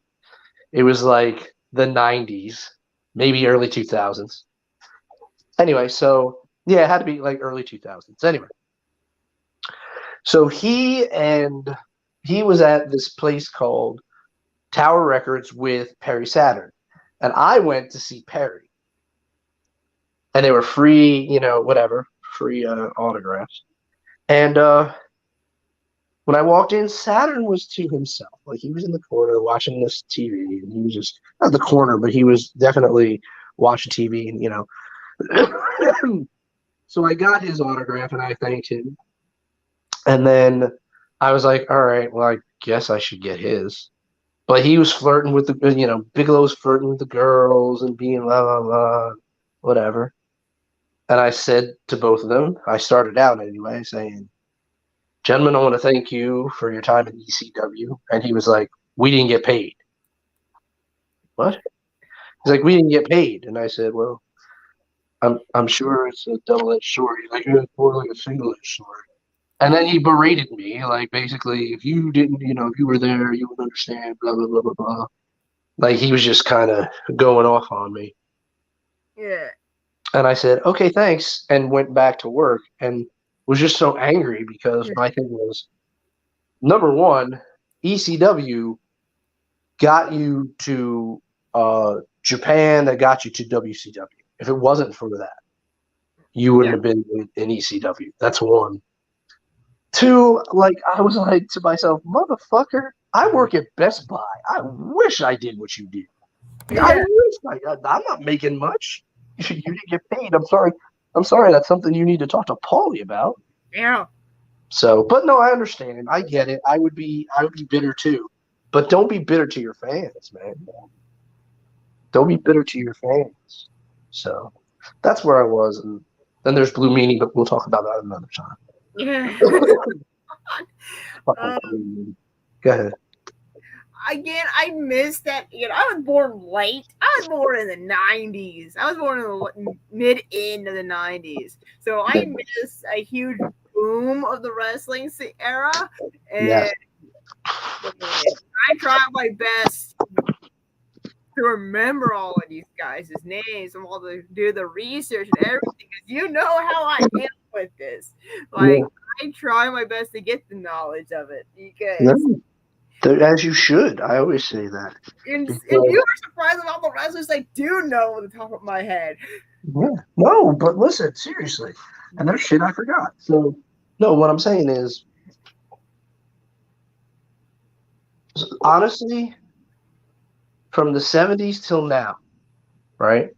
It was like the 90s, maybe early 2000s. Anyway, so yeah, it had to be like early 2000s. Anyway, so he was at this place called Tower Records with Perry Saturn, and I went to see Perry, and they were free, free autographs. And when I walked in, Saturn was to himself, like he was in the corner watching this TV, and he was just not the corner, but he was definitely watching TV, and So I got his autograph and I thanked him. And then I was like, all right, well, I guess I should get his. But he was flirting with Bigelow was flirting with the girls and being blah, blah, blah, whatever. And I said to both of them, I started out anyway, saying, gentlemen, I want to thank you for your time at ECW. And he was like, we didn't get paid. What? He's like, we didn't get paid. And I said, well, I'm sure it's a double-edged sword. Like it's more like a single-edged sword. And then he berated me, like basically, if you didn't, if you were there, you would understand. Blah blah blah blah blah. Like he was just kind of going off on me. Yeah. And I said, okay, thanks, and went back to work, and was just so angry because my thing was, number one, ECW got you to Japan, that got you to WCW. If it wasn't for that, you wouldn't have been in ECW. That's one. Two, like I was like to myself, motherfucker, I work at Best Buy. I wish I did what you did. Yeah. I'm not making much. You didn't get paid. I'm sorry. That's something you need to talk to Paulie about. Yeah. So, but no, I understand. I get it. I would be bitter too. But don't be bitter to your fans, man. Don't be bitter to your fans. So that's where I was. And then there's Blue Meanie, but we'll talk about that another time. Yeah. Go ahead. Again, I missed that. I was born late. I was born in the 90s. I was born in the mid-end of the 90s. So I missed a huge boom of the wrestling era, and Yes. I tried my best to remember all of these guys' names and all the do the research and everything, because you know how I am with this. Like, I try my best to get the knowledge of it because. As you should. I always say that. And you were surprised about the wrestlers I do know on the top of my head. Yeah. No, but listen, seriously. And there's shit I forgot. So, no, what I'm saying is, honestly, from the 70s till now, right?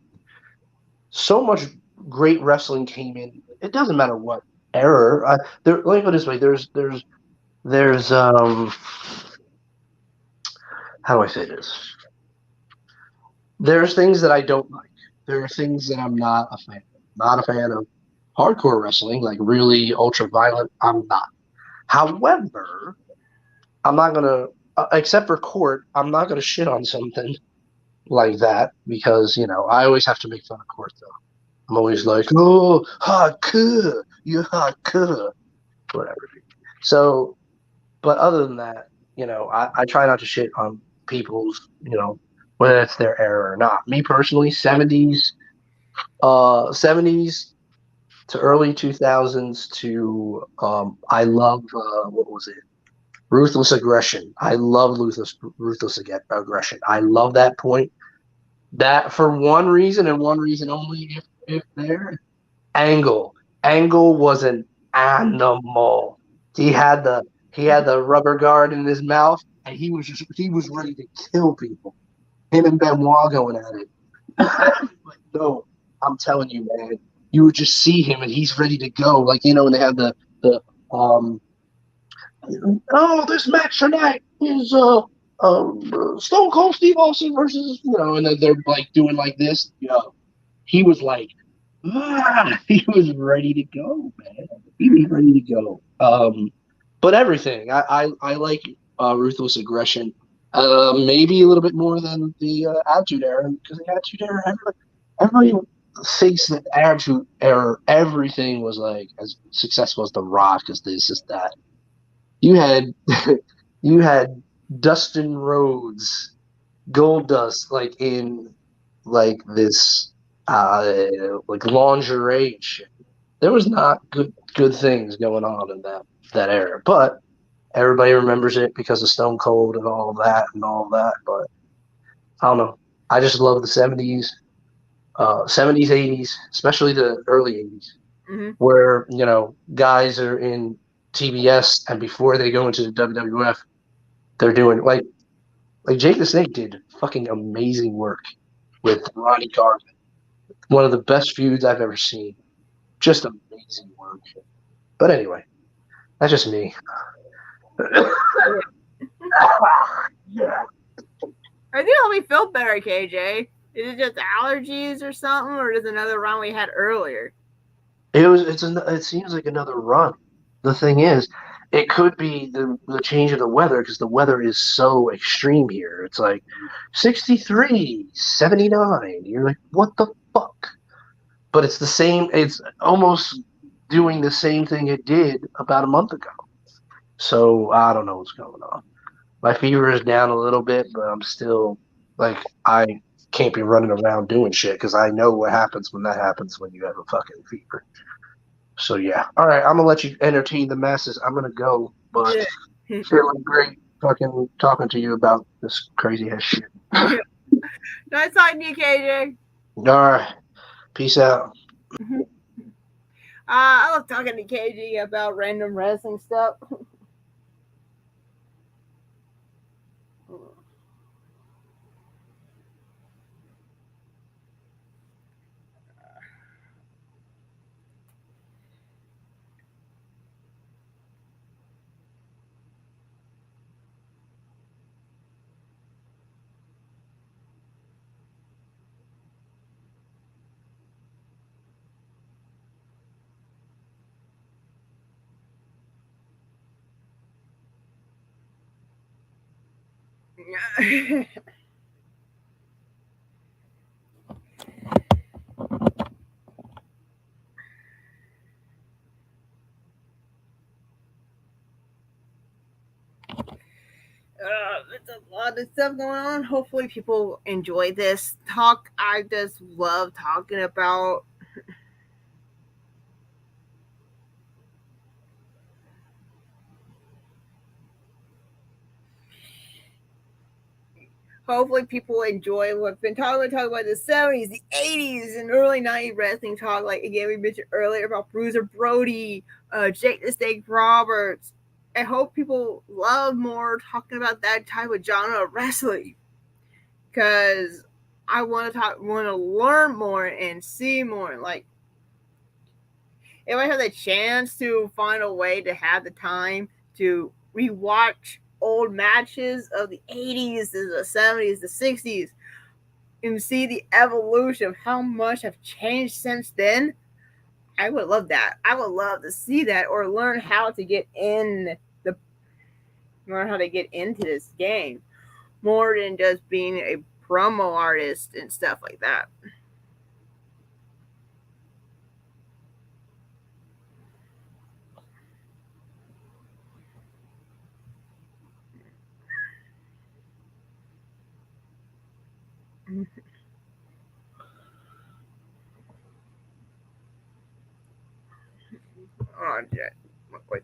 So much great wrestling came in. It doesn't matter what era. Let me put it this way. There's how do I say this? There's things that I don't like. There are things that I'm not a fan of. Not a fan of hardcore wrestling, like really ultra violent. I'm not. However, I'm not gonna, except for Court, I'm not gonna shit on something like that because I always have to make fun of Court though. I'm always like, oh, hardcore, you're hardcore, whatever. So, but other than that, I try not to shit on people's, whether it's their era or not. Me personally, 70s to early 2000s to I love what was it? Ruthless aggression. I love ruthless aggression. I love that point. That for one reason and one reason only, if there, Angle. Angle was an animal. He had the rubber guard in his mouth, and he was ready to kill people. Him and Benoit going at it. But no, I'm telling you, man, you would just see him and he's ready to go. Like, when they have the this match tonight is Stone Cold Steve Austin versus, and then they're like doing like this. He was like, he was ready to go, man. He was ready to go. But everything, I like ruthless aggression. Maybe a little bit more than the Attitude Era, because the Attitude Era, everybody thinks that Attitude Era, everything was like as successful as The Rock, as this, as that. You had you had Dustin Rhodes, Goldust, like in like this like lingerie shit. There was not good things going on in that era, but everybody remembers it because of Stone Cold and all that and all that. But I don't know. I just love the 70s, 80s, especially the early 80s, where guys are in TBS and before they go into the WWF, they're doing like Jake the Snake did fucking amazing work with Ronnie Garvin. One of the best feuds I've ever seen. Just amazing work. But anyway, that's just me. Yeah. I think help me feel better, KJ. Is it just allergies or something, or is it another round we had earlier? It seems like another run. The thing is, it could be the change of the weather because the weather is so extreme here. It's like 63, 79. You're like, what the fuck? But it's the same. It's almost doing the same thing it did about a month ago. So I don't know what's going on. My fever is down a little bit, but I'm still like I can't be running around doing shit because I know what happens when that happens when you have a fucking fever. So yeah. All right, I'm gonna let you entertain the masses. I'm gonna go, but feeling great fucking talking to you about this crazy ass shit. Nice talking to you, KJ. All right. Peace out. I love talking to KJ about random wrestling stuff. There's a lot of stuff going on. Hopefully, people enjoy this talk. I just love talking about. Hopefully, people enjoy what I've been talking about the 70s, the 80s, and early 90s wrestling talk. Like, again, we mentioned earlier about Bruiser Brody, Jake the Snake Roberts. I hope people love more talking about that type of genre of wrestling because I want to learn more and see more. Like, if I have the chance to find a way to have the time to rewatch old matches of the 80s, the 70s, the 60s, and see the evolution of how much have changed since then, I would love that. I would love to see that or learn how to get into this game more than just being a promo artist and stuff like that. Oh, Jet. Wait.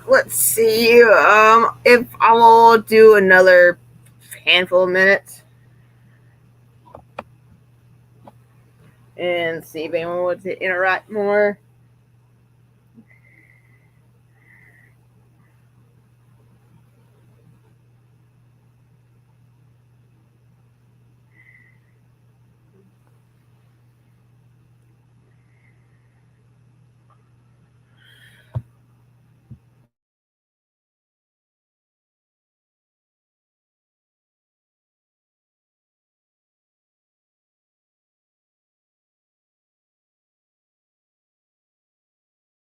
Let's see. If I will do another handful of minutes and see if anyone wants to interact more.